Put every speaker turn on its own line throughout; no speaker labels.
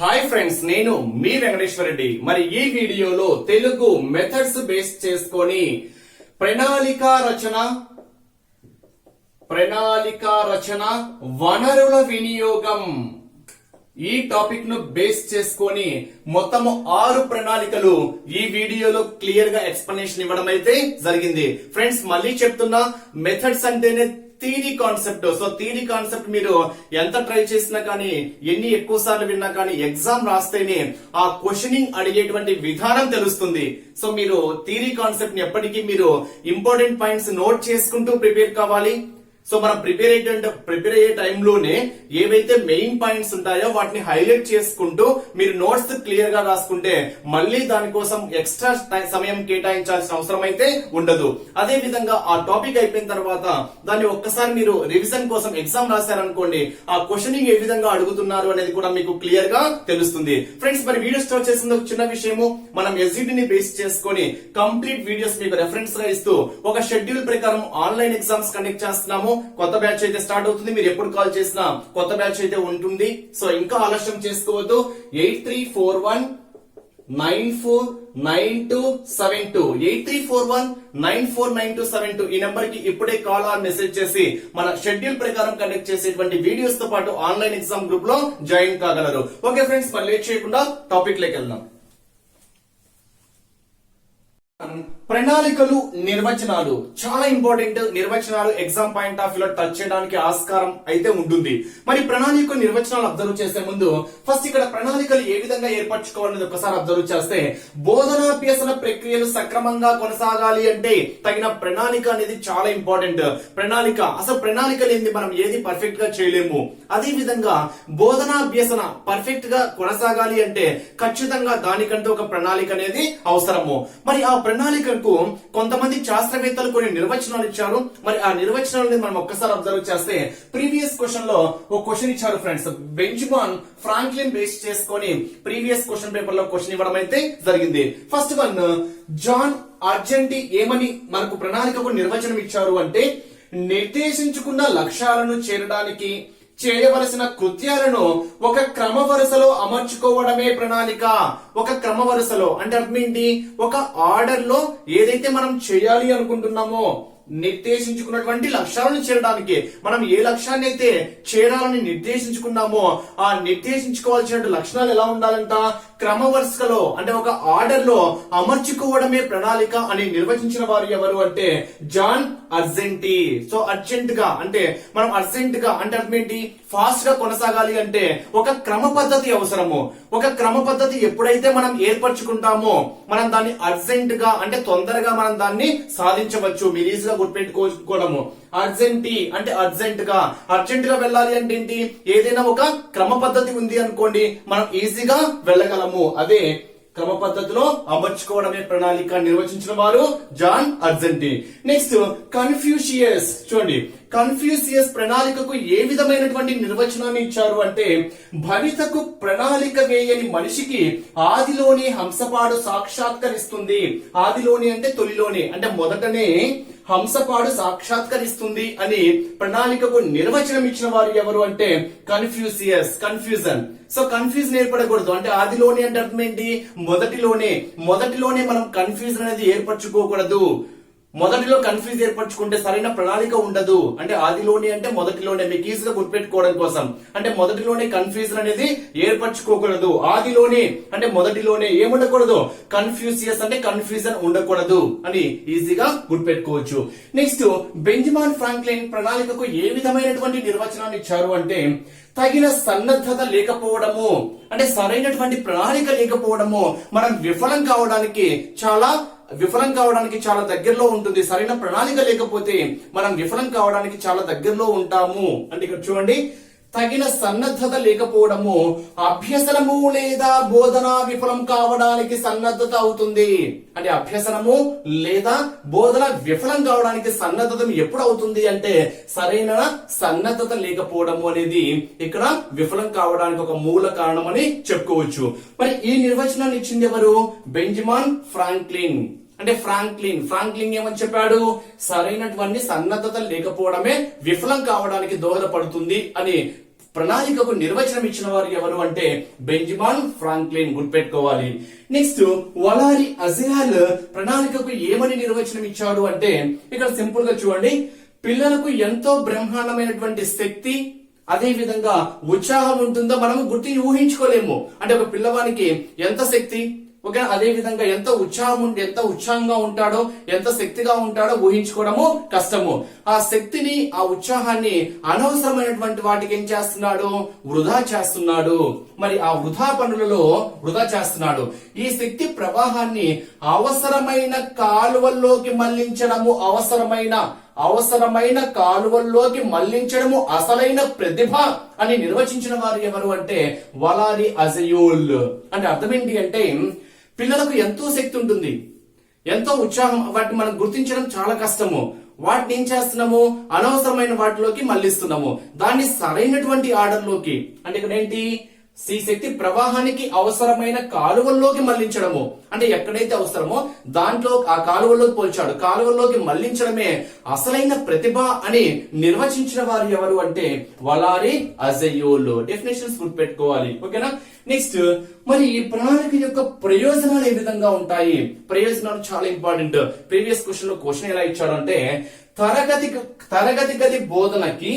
Hi friends, నేను మీ వెంకటేశ్వర రెడ్డి. మరి ఈ వీడియోలో తెలుగు మెథడ్స్ బేస్ చేసుకొని ప్రణాళిక రచన వనరుల వినియోగం ఈ టాపిక్ ను బేస్ చేసుకొని మొత్తం 6 ప్రణాళికలు ఈ వీడియోలో క్లియర్ గా ఎక్స్ప్లెనేషన్ ఇవ్వడం అయితే జరిగింది. ఫ్రెండ్స్, మళ్ళీ చెప్తున్నా, మెథడ్స్ అంటేనే theory concept. So theory concept మీరు ఎంత ట్రై చేసినా కానీ, ఎన్ని ఎక్కువ సార్లు విన్నా కానీ, ఎగ్జామ్ రాస్తేనే ఆ క్వశ్చనింగ్ అడిగేటువంటి విధానం తెలుస్తుంది. సో మీరు థియరీ కాన్సెప్ట్ ని ఎప్పటికీ మీరు ఇంపార్టెంట్ పాయింట్స్ నోట్ చేసుకుంటూ ప్రిపేర్ కావాలి. సో మనం ప్రిపేర్ అయ్యే టైంలోనే ఏవైతే మెయిన్ పాయింట్స్ ఉంటాయో వాటిని హైలైట్ చేసుకుంటూ మీరు నోట్స్ క్లియర్ గా రాసుకుంటే మళ్ళీ దానికోసం ఎక్స్ట్రా సమయం కేటాయించాల్సిన అవసరం అయితే ఉండదు. అదే విధంగా ఆ టాపిక్ అయిపోయిన తర్వాత దాన్ని ఒక్కసారి మీరు రివిజన్ కోసం ఎగ్జామ్ రాశారనుకోండి, ఆ క్వశ్చనింగ్ ఏ విధంగా అడుగుతున్నారు అనేది కూడా మీకు క్లియర్ గా తెలుస్తుంది. ఫ్రెండ్స్, మరి వీడియో స్టార్ట్ చేసిన ఒక చిన్న విషయము, మనం ఎస్జిటి ని బేస్ చేసుకొని కంప్లీట్ వీడియోస్ మీకు రెఫరెన్స్ గా ఇస్తూ ఒక షెడ్యూల్ ప్రకారం ఆన్లైన్ ఎగ్జామ్స్ కండక్ట్ చేస్తున్నాము. కొత్త బ్యాచ్ అయితే స్టార్ట్ అవుతుంది. మీరు ఎప్పుడు కాల్ చేసినా కొత్త బ్యాచ్ అయితే ఉంటుంది. సో ఇంకా ఆలస్యం చేసుకోవద్దు. 8341949272 8341949272 ఈ నెంబర్ కి ఇప్పుడే కాల్ ఆర్ మెసేజ్ చేసి మన షెడ్యూల్ ప్రకారం కండక్ట్ చేసేటువంటి వీడియోస్ తో పాటు ఆన్లైన్ ఎగ్జామ్ గ్రూప్ లో జాయిన్ కాగలరు. ఓకే ఫ్రెండ్స్, మరి లేట్ చేయకుండా టాపిక్ లోకి వెళ్దాం. ప్రణాళికలు, నిర్వచనాలు చాలా ఇంపార్టెంట్. నిర్వచనాలు ఎగ్జామ్ పాయింట్ ఆఫ్ వ్యూ లో టచ్ చేయడానికి ఆస్కారం అయితే ఉంటుంది. మరి ప్రణాళిక నిర్వచనాలు అబ్జర్వ్ చేసే ముందు ఫస్ట్ ఇక్కడ ప్రణాళికలు ఏ విధంగా ఏర్పరచుకోవాలనేది ఒకసారి అబ్జర్వ్ చేస్తే, బోధనాభ్యసన ప్రక్రియలు సక్రమంగా కొనసాగాలి అంటే తగిన ప్రణాళిక అనేది చాలా ఇంపార్టెంట్. ప్రణాళిక, అసలు ప్రణాళిక లేనిది మనం ఏది పర్ఫెక్ట్ గా చేయలేము. అదే విధంగా బోధనాభ్యసన పర్ఫెక్ట్ గా కొనసాగాలి అంటే ఖచ్చితంగా దానికంటూ ఒక ప్రణాళిక అనేది అవసరము. మరి ఆ ప్రణాళికకు కొంతమంది శాస్త్రవేత్తలు కొన్ని నిర్వచనాలు ఇచ్చారు. మరి ఆ నిర్వచనాలని మనం ఒక్కసారి అబ్జర్వ్ చేస్తే, ప్రీవియస్ క్వశ్చన్ లో ఒక క్వశ్చన్ ఇచ్చారు ఫ్రెండ్స్. బెంజమిన్ ఫ్రాంక్లిన్ బేస్ చేసుకొని ప్రీవియస్ క్వశ్చన్ పేపర్ లో క్వశ్చన్ ఇవ్వడం అయితే జరిగింది. ఫస్ట్ వన్, జాన్ అర్జెంటీ ఏమని మనకు ప్రణాళికకు నిర్వచనం ఇచ్చారు అంటే, నిర్దేశించుకున్న లక్ష్యాలను చేరడానికి చేయవలసిన కృత్యాలను ఒక క్రమ వరుసలో అమర్చుకోవడమే ప్రణాళిక. ఒక క్రమ వరుసలో అంటే అర్థం ఏంటి? ఒక ఆర్డర్ లో ఏదైతే మనం చేయాలి అనుకుంటున్నామో, నిర్దేశించుకున్నటువంటి లక్ష్యాలను చేరడానికి మనం ఏ లక్ష్యాన్ని అయితే చేరాలని నిర్దేశించుకున్నామో ఆ నిర్దేశించుకోవాల్సిన లక్షణాలు ఎలా ఉండాలంట? క్రమ వరుసలో అంటే ఒక ఆర్డర్ లో అమర్చుకోవడమే ప్రణాళిక అని నిర్వచించిన వారు ఎవరు అంటే జాన్ అర్జెంటీ. సో అర్జెంట్ గా అంటే మనం అర్జెంట్ గా అంటే అర్థం ఏంటి? ఫాస్ట్ గా కొనసాగాలి అంటే ఒక క్రమ పద్ధతి అవసరము. ఒక క్రమ పద్ధతి ఎప్పుడైతే మనం ఏర్పరచుకుంటామో మనం దాన్ని అర్జెంట్ గా అంటే తొందరగా మనం దాన్ని సాధించవచ్చు. మీరు ఈజీగా గుర్తుపెట్టుకోవడము. అర్జెంటీ అంటే అర్జెంట్ గా వెళ్ళాలి అంటే ఏంటి? ఏదైనా ఒక క్రమ పద్ధతి ఉంది అనుకోండి, మనం ఈజీగా వెళ్ళగలము. అదే క్రమ పద్ధతిలో అమర్చుకోవడమే ప్రణాళిక నిర్వచించిన వారు జాన్ అర్జెంటీ. Next Confucius. చూడండి, కన్ఫ్యూషియస్ ప్రణాళికకు ఏ విధమైనటువంటి నిర్వచనాన్ని ఇచ్చారు అంటే, భవితకు ప్రణాళిక వేయని మనిషికి ఆదిలోనే హంసపాడు సాక్షాత్కరిస్తుంది. ఆదిలోని అంటే తొలిలోనే అంటే మొదటనే హంసపాడు సాక్షాత్కరిస్తుంది అని ప్రణాళికకు నిర్వచనం ఇచ్చిన వారు ఎవరు అంటే కన్ఫ్యూషియస్. కన్ఫ్యూజన్. సో కన్ఫ్యూజన్ ఏర్పడకూడదు అంటే ఆదిలోనే అంటే అర్థం ఏంటి? మొదటిలోనే మనం కన్ఫ్యూజన్ అనేది ఏర్పరచుకోకూడదు. మొదటిలో కన్ఫ్యూజ్ ఏర్పరచుకుంటే సరైన ప్రణాళిక ఉండదు. అంటే ఆదిలోనే అంటే మొదటిలోనే, మీకు ఈజీగా గుర్తుపెట్టుకోవడం కోసం అంటే మొదటిలోనే కన్ఫ్యూజన్ అనేది ఏర్పరచుకోకూడదు. ఆదిలోనే అంటే మొదటిలోనే ఏముండకూడదు? కన్ఫ్యూషియస్ అంటే కన్ఫ్యూజన్ ఉండకూడదు అని ఈజీగా గుర్తుపెట్టుకోవచ్చు. నెక్స్ట్, బెంజమిన్ ఫ్రాంక్లిన్ ప్రణాళికకు ఏ విధమైనటువంటి నిర్వచనాన్ని ఇచ్చారు అంటే, తగిన సన్నద్ధత లేకపోవడము అంటే సరైనటువంటి ప్రణాళిక లేకపోవడము మనం విఫలం కావడానికి చాలా దగ్గరలో ఉంటుంది. సరైన ప్రణాళిక లేకపోతే మనం విఫలం కావడానికి చాలా దగ్గరలో ఉంటాము. అంటే ఇక్కడ చూడండి, తగిన సన్నద్ధత లేకపోవడము అభ్యసనము లేదా బోధన విఫలం కావడానికి సన్నద్ధత అవుతుంది. అంటే అభ్యసనము లేదా బోధన విఫలం కావడానికి సన్నద్ధత ఎప్పుడు అవుతుంది అంటే సరైన సన్నద్ధత లేకపోవడము అనేది ఇక్కడ విఫలం కావడానికి ఒక మూల కారణం అని చెప్పుకోవచ్చు. మరి ఈ నిర్వచనాన్ని ఇచ్చింది ఎవరు? Benjamin Franklin. అంటే ఫ్రాంక్లిన్ ఏమని చెప్పాడు? సరైనటువంటి సన్నద్ధత లేకపోవడమే విఫలం కావడానికి దోహదపడుతుంది అని ప్రణాళికకు నిర్వచనం ఇచ్చిన వారు ఎవరు అంటే బెంజమిన్ ఫ్రాంక్లిన్, గుర్తుపెట్టుకోవాలి. నెక్స్ట్ వలారి అజయాల్ ప్రణాళికకు ఏమని నిర్వచనం ఇచ్చాడు అంటే ఇక్కడ సింపుల్ గా చూడండి, పిల్లలకు ఎంతో బ్రహ్మాండమైనటువంటి శక్తి అదే విధంగా ఉత్సాహం ఉంటుందో మనము ఊహించుకోలేము. అంటే ఒక పిల్లవానికి ఎంత శక్తి, ఓకే, అదే విధంగా ఎంత ఉత్సాహంగా ఉంటాడో, ఎంత శక్తిగా ఉంటాడో ఊహించుకోవడము కష్టము. ఆ శక్తిని, ఆ ఉత్సాహాన్ని అనవసరమైనటువంటి వాటికి ఏం చేస్తున్నాడు, వృధా చేస్తున్నాడు. మరి ఆ వృధా పనులలో వృధా చేస్తున్నాడు. ఈ శక్తి ప్రవాహాన్ని అవసరమైన కాలువల్లోకి మళ్లించడము, అవసరమైన కాలువల్లోకి మళ్లించడము అసలైన ప్రతిభ అని నిర్వచించిన వారు ఎవరు అంటే వలారి అజయూల్. అంటే అర్థం ఏంటి అంటే పిల్లలకు ఎంతో శక్తి ఉంటుంది, ఎంతో ఉత్సాహం, వాటిని మనం గుర్తించడం చాలా కష్టము. వాటిని ఏం చేస్తున్నాము, అనవసరమైన వాటిలోకి మళ్లిస్తున్నాము. దాన్ని సరైనటువంటి ఆర్డర్ లోకి, అంటే ఇక్కడ ఏంటి, ఈ శక్తి ప్రవాహానికి అవసరమైన కాలువల్లోకి మళ్లించడము. అంటే ఎక్కడైతే అవసరమో దాంట్లో ఆ కాలువల్లోకి పోల్చాడు. కాలువల్లోకి మళ్లించడమే అసలైన ప్రతిభ అని నిర్వచించిన వారు ఎవరు అంటే వలారి అజయూల్. డెఫినేషన్స్ గుర్తుపెట్టుకోవాలి, ఓకేనా. నెక్స్ట్ మరి ఈ ప్రణాళిక యొక్క ప్రయోజనాలు ఏ విధంగా ఉంటాయి? ప్రయోజనాలు చాలా ఇంపార్టెంట్. ప్రీవియస్ క్వశ్చన్ ఎలా ఇచ్చాడు అంటే తరగతి గది బోధనకి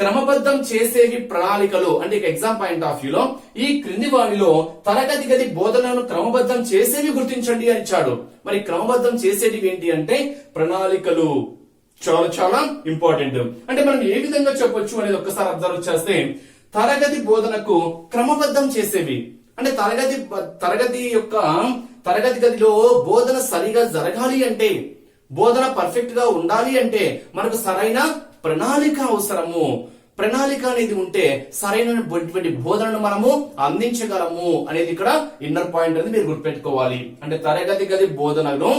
క్రమబద్ధం చేసేవి ప్రణాళికలు. అంటే ఎగ్జామ్ పాయింట్ ఆఫ్ వ్యూలో ఈ క్రింది వాటిలో తరగతి గది బోధనను క్రమబద్ధం చేసేవి గుర్తించండి అని ఇచ్చాడు. మరి క్రమబద్ధం చేసేవి ఏంటి అంటే ప్రణాళికలు. చాలా చాలా ఇంపార్టెంట్. అంటే మనం ఏ విధంగా చెప్పొచ్చు అనేది ఒక్కసారి అబ్జర్వ్ చేస్తే, తరగతి బోధనకు క్రమబద్ధం చేసేవి అంటే తరగతి గదిలో బోధన సరిగా జరగాలి అంటే, బోధన పర్ఫెక్ట్ గా ఉండాలి అంటే మనకు సరైన ప్రణాళిక అవసరము. ప్రణాళిక అనేది ఉంటే సరైనటువంటి బోధనను మనము అందించగలము అనేది ఇక్కడ ఇన్నర్ పాయింట్ అనేది మీరు గుర్తుపెట్టుకోవాలి. అంటే తరగతి గది బోధనను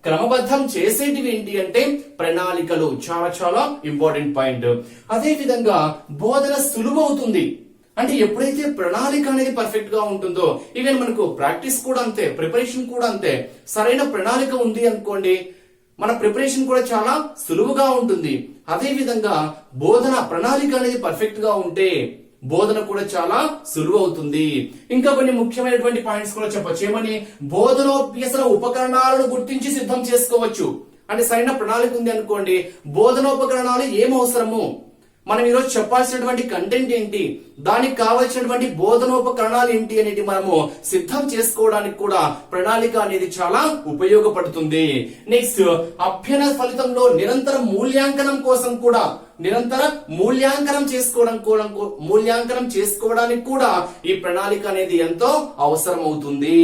క్రమబద్ధం చేసేటివి ఏంటి అంటే ప్రణాళికలు. చాలా చాలా ఇంపార్టెంట్ పాయింట్. అదే విధంగా బోధన సులువవుతుంది. అంటే ఎప్పుడైతే ప్రణాళిక అనేది పర్ఫెక్ట్ గా ఉంటుందో, ఈవెన్ మనకు ప్రాక్టీస్ కూడా అంతే, ప్రిపరేషన్ కూడా అంతే. సరైన ప్రణాళిక ఉంది అనుకోండి, మన ప్రిపరేషన్ కూడా చాలా సులువుగా ఉంటుంది. అదే విధంగా బోధన ప్రణాళిక అనేది పర్ఫెక్ట్ గా ఉంటే బోధన కూడా చాలా సులువు అవుతుంది. ఇంకా కొన్ని ముఖ్యమైనటువంటి పాయింట్స్ కూడా చెప్పొచ్చు. ఏమని, బోధనోపేసర ఉపకరణాలను గుర్తించి సిద్ధం చేసుకోవచ్చు. అంటే సరైన ప్రణాళిక ఉంది అనుకోండి, బోధనోపకరణాలు ఏం అవసరము, మనం ఈరోజు చెప్పాల్సినటువంటి కంటెంట్ ఏంటి, దానికి కావాల్సినటువంటి బోధనోపకరణాలు ఏంటి అనేది మనము సిద్ధం చేసుకోవడానికి కూడా ప్రణాళిక అనేది చాలా ఉపయోగపడుతుంది. నెక్స్ట్ అభ్యయన ఫలితంలో నిరంతర మూల్యాంకనం కోసం కూడా, మూల్యాంకనం చేసుకోవడానికి కూడా ఈ ప్రణాళిక అనేది ఎంతో అవసరం అవుతుంది.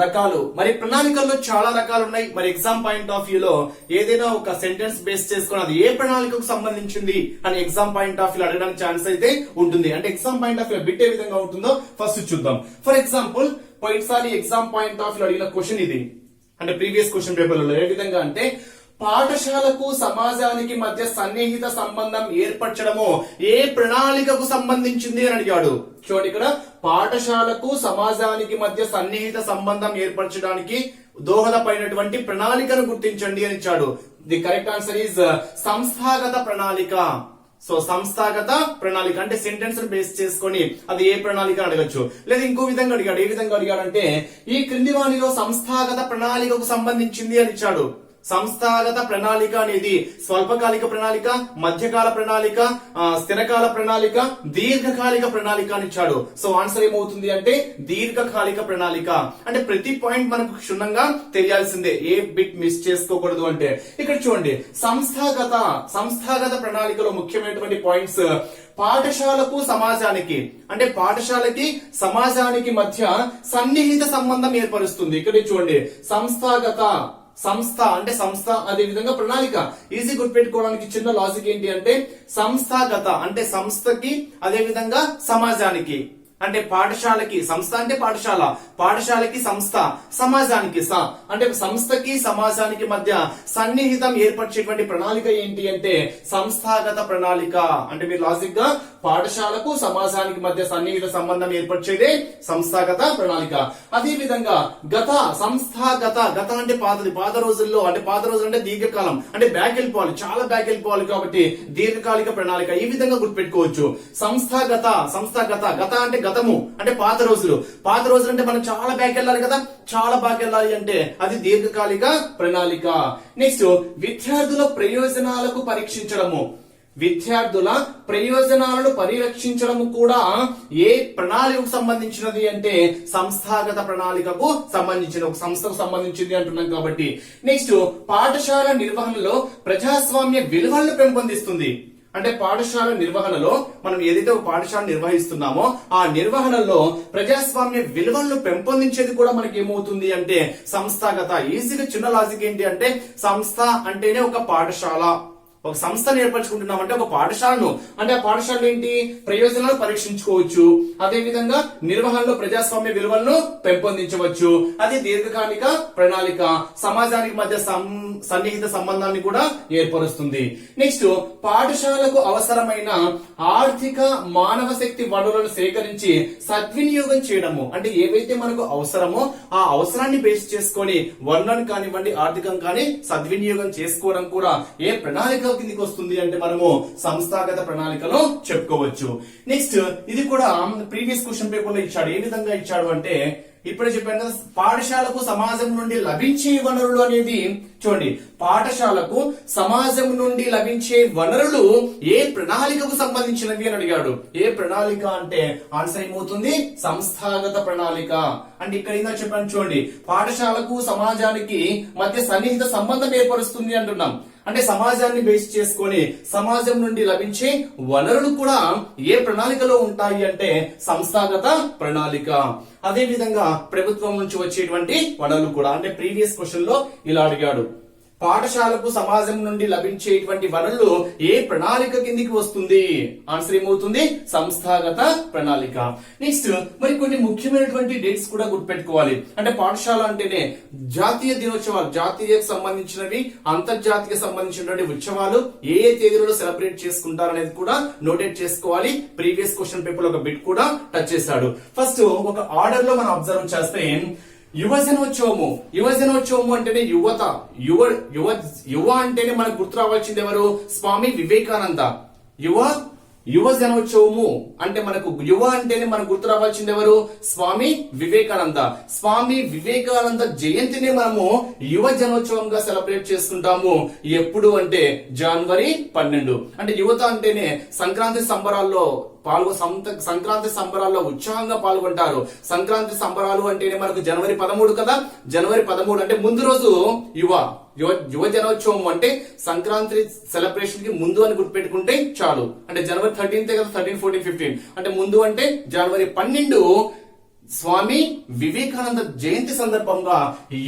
రకాలు. మరి ప్రణాళికల్లో చాలా రకాలు ఉన్నాయి. మరి ఎగ్జామ్ పాయింట్ ఆఫ్ వ్యూ లో ఏదైనా ఒక సెంటెన్స్ బేస్ చేసుకుని అది ఏ ప్రణాళికకు సంబంధించింది అని ఎగ్జామ్ పాయింట్ ఆఫ్ వ్యూ అడగడానికి ఛాన్స్ అయితే ఉంటుంది. అంటే exam point of view bit ఏ విధంగా ఉంటుందో ఫస్ట్ చూద్దాం. ఫర్ ఎగ్జాంపుల్, పోయినసారి ఎగ్జామ్ పాయింట్ ఆఫ్ వ్యూ అడిగిన క్వశ్చన్ ఇది. అంటే ప్రీవియస్ క్వశ్చన్ పేపర్లలో ఏ విధంగా అంటే పాఠశాలకు సమాజానికి మధ్య సన్నిహిత సంబంధం ఏర్పరచడము ఏ ప్రణాళికకు సంబంధించింది అని అడిగాడు. చూడండి, ఇక్కడ పాఠశాలకు సమాజానికి మధ్య సన్నిహిత సంబంధం ఏర్పరచడానికి దోహదపడినటువంటి ప్రణాళికను గుర్తించండి అని ఇచ్చాడు. ది కరెక్ట్ ఆన్సర్ ఈజ్ సంస్థాగత ప్రణాళిక. సో సంస్థాగత ప్రణాళిక అంటే సెంటెన్స్ బేస్ చేసుకొని అది ఏ ప్రణాళిక అడగచ్చు. లేదా ఇంకో విధంగా అడిగాడు. ఏ విధంగా అడిగాడంటే ఈ క్రింది వానిలో సంస్థాగత ప్రణాళికకు సంబంధించింది అని ఇచ్చాడు. సంస్థాగత ప్రణాళిక అనేది స్వల్పకాలిక ప్రణాళిక, మధ్యకాల ప్రణాళిక, స్థిరకాల ప్రణాళిక, దీర్ఘకాలిక ప్రణాళిక అని ఇచ్చాడు. సో ఆన్సర్ ఏమవుతుంది అంటే దీర్ఘకాలిక ప్రణాళిక. అంటే ప్రతి పాయింట్ మనకు క్షుణ్ణంగా తెలియాల్సిందే, ఏ బిట్ మిస్ చేసుకోకూడదు. అంటే ఇక్కడ చూడండి, సంస్థాగత ప్రణాళికలో ముఖ్యమైనటువంటి పాయింట్స్ పాఠశాలకు సమాజానికి, అంటే పాఠశాలకి సమాజానికి మధ్య సన్నిహిత సంబంధం ఏర్పరుస్తుంది. ఇక్కడ చూడండి, సంస్థ అంటే సంస్థ, అదే విధంగా ప్రణాళిక. ఈజీ గుర్తుపెట్టుకోవడానికి చిన్న లాజిక్ ఏంటి అంటే సంస్థాగత అంటే సంస్థకి, అదే విధంగా సమాజానికి అంటే పాఠశాలకి, సంస్థ అంటే పాఠశాల, పాఠశాలకి సంస్థ, సమాజానికి అంటే సంస్థకి సమాజానికి మధ్య సన్నిహితం ఏర్పరిచేటువంటి ప్రణాళిక ఏంటి అంటే సంస్థాగత ప్రణాళిక. అంటే మీరు లాజిక్ గా పాఠశాలకు సమాజానికి మధ్య సన్నిహిత సంబంధం ఏర్పరిచేదే సంస్థాగత ప్రణాళిక. అదే విధంగా సంస్థాగత అంటే పాతది, పాత రోజుల్లో అంటే పాత రోజులు అంటే దీర్ఘకాలం అంటే బ్యాక్ వెళ్ళిపోవాలి, చాలా బ్యాక్ వెళ్ళిపోవాలి కాబట్టి దీర్ఘకాలిక ప్రణాళిక. ఈ విధంగా గుర్తుపెట్టుకోవచ్చు. సంస్థాగత గత అంటే గతము అంటే పాత రోజులు అంటే మనం చాలా బ్యాక్ వెళ్ళాలి కదా, చాలా బ్యాక్ వెళ్ళాలి అంటే అది దీర్ఘకాలిక ప్రణాళిక. నెక్స్ట్ విద్యార్థుల ప్రయోజనాలకు పరీక్షించడము. విద్యార్థుల ప్రయోజనాలను పరిరక్షించడము కూడా ఏ ప్రణాళికకు సంబంధించినది అంటే సంస్థాగత ప్రణాళికకు సంబంధించిన, ఒక సంస్థకు సంబంధించింది అంటున్నాం కాబట్టి. నెక్స్ట్ పాఠశాల నిర్వహణలో ప్రజాస్వామ్య విలువలను పెంపొందిస్తుంది. అంటే పాఠశాల నిర్వహణలో మనం ఏదైతే ఒక పాఠశాల నిర్వహిస్తున్నామో ఆ నిర్వహణలో ప్రజాస్వామ్య విలువలను పెంపొందించేది కూడా మనకి ఏమవుతుంది అంటే సంస్థాగత. ఈజీగా చిన్న లాజిక్ ఏంటి అంటే సంస్థ అంటేనే ఒక పాఠశాల, ఒక సంస్థను ఏర్పరచుకుంటున్నాం అంటే ఒక పాఠశాలను, అంటే ఆ పాఠశాల ఏంటి ప్రయోజనాలు పరీక్షించుకోవచ్చు, అదే విధంగా నిర్వహణలో ప్రజాస్వామ్య విలువలను పెంపొందించవచ్చు. అది దీర్ఘకాలిక ప్రణాళిక, సమాజానికి మధ్య సన్నిహిత సంబంధాన్ని కూడా ఏర్పరుస్తుంది. నెక్స్ట్ పాఠశాలకు అవసరమైన ఆర్థిక మానవ శక్తి వనరులను సేకరించి సద్వినియోగం చేయడము. అంటే ఏవైతే మనకు అవసరమో ఆ అవసరాన్ని బేస్ చేసుకొని వనరులను కానివ్వండి, ఆర్థికం కానీ సద్వినియోగం చేసుకోవడం కూడా ఏ ప్రణాళిక కిందికి వస్తుంది అంటే మనము సంస్థాగత ప్రణాళికలో చెప్పుకోవచ్చు. నెక్స్ట్ ఇది కూడా ప్రీవియస్ క్వశ్చన్ పేపర్ లో ఇచ్చాడు. ఏ విధంగా ఇచ్చాడు అంటే ఇప్పుడే చెప్పాను కదా, పాఠశాలకు సమాజం నుండి లభించే వనరులు అనేది చూడండి, పాఠశాలకు సమాజం నుండి లభించే వనరులు ఏ ప్రణాళికకు సంబంధించినవి అని అడిగాడు. ఏ ప్రణాళిక అంటే ఆన్సర్ ఏమవుతుంది సంస్థాగత ప్రణాళిక. అంటే ఇక్కడ ఏదో చెప్పాను చూడండి, పాఠశాలకు సమాజానికి మధ్య సన్నిహిత సంబంధం ఏర్పరుస్తుంది అంటున్నాం. అంటే సమాజాన్ని బేస్ చేసుకొని సమాజం నుండి లభించే వనరులు కూడా ఏ ప్రణాళికలో ఉంటాయి అంటే సంస్థాగత ప్రణాళిక. అదే విధంగా ప్రభుత్వం నుంచి వచ్చేటువంటి వనరులు కూడా, అంటే ప్రీవియస్ క్వశ్చన్ లో ఇలా అడిగాడు, పాఠశాలకు సమాజం నుండి లభించేటువంటి వనరులు ఏ ప్రణాళిక కిందికి వస్తుంది? ఆన్సర్ ఏమవుతుంది సంస్థాగత ప్రణాళిక. నెక్స్ట్ మరి కొన్ని ముఖ్యమైనటువంటి డేట్స్ కూడా గుర్తుపెట్టుకోవాలి. అంటే పాఠశాల అంటేనే జాతీయ దినోత్సవాలు, జాతీయకు సంబంధించినవి, అంతర్జాతీయ సంబంధించినటువంటి ఉత్సవాలు ఏ ఏ తేదీలలో సెలబ్రేట్ చేసుకుంటారు అనేది కూడా నోటేట్ చేసుకోవాలి. ప్రీవియస్ క్వశ్చన్ పేపర్ లో ఒక బిట్ కూడా టచ్ చేశాడు. ఫస్ట్ ఒక ఆర్డర్ లో మనం అబ్జర్వ్ చేస్తే యువజనోత్సవము అంటేనే యువత, యువ అంటేనే మనకు గుర్తు రావాల్సింది ఎవరు? స్వామి వివేకానంద. యువ జనోత్సవము అంటే మనకు యువ అంటేనే మనకు గుర్తు రావాల్సింది ఎవరు? స్వామి వివేకానంద. స్వామి వివేకానంద జయంతిని మనము యువ జనోత్సవంగా సెలబ్రేట్ చేసుకుంటాము. ఎప్పుడు అంటే జనవరి 12. అంటే యువత అంటేనే సంక్రాంతి సంబరాల్లో సంక్రాంతి సంబరాల్లో ఉత్సాహంగా పాల్గొంటారు. సంక్రాంతి సంబరాలు అంటేనే మనకు జనవరి 13 కదా. జనవరి 13 అంటే ముందు రోజు యువ జనోత్సవం అంటే సంక్రాంతి సెలబ్రేషన్ కి ముందు అని గుర్తుపెట్టుకుంటే చాలు. అంటే జనవరి 13 కదా, 13, 14, 15 అంటే ముందు అంటే జనవరి 12 స్వామి వివేకానంద జయంతి సందర్భంగా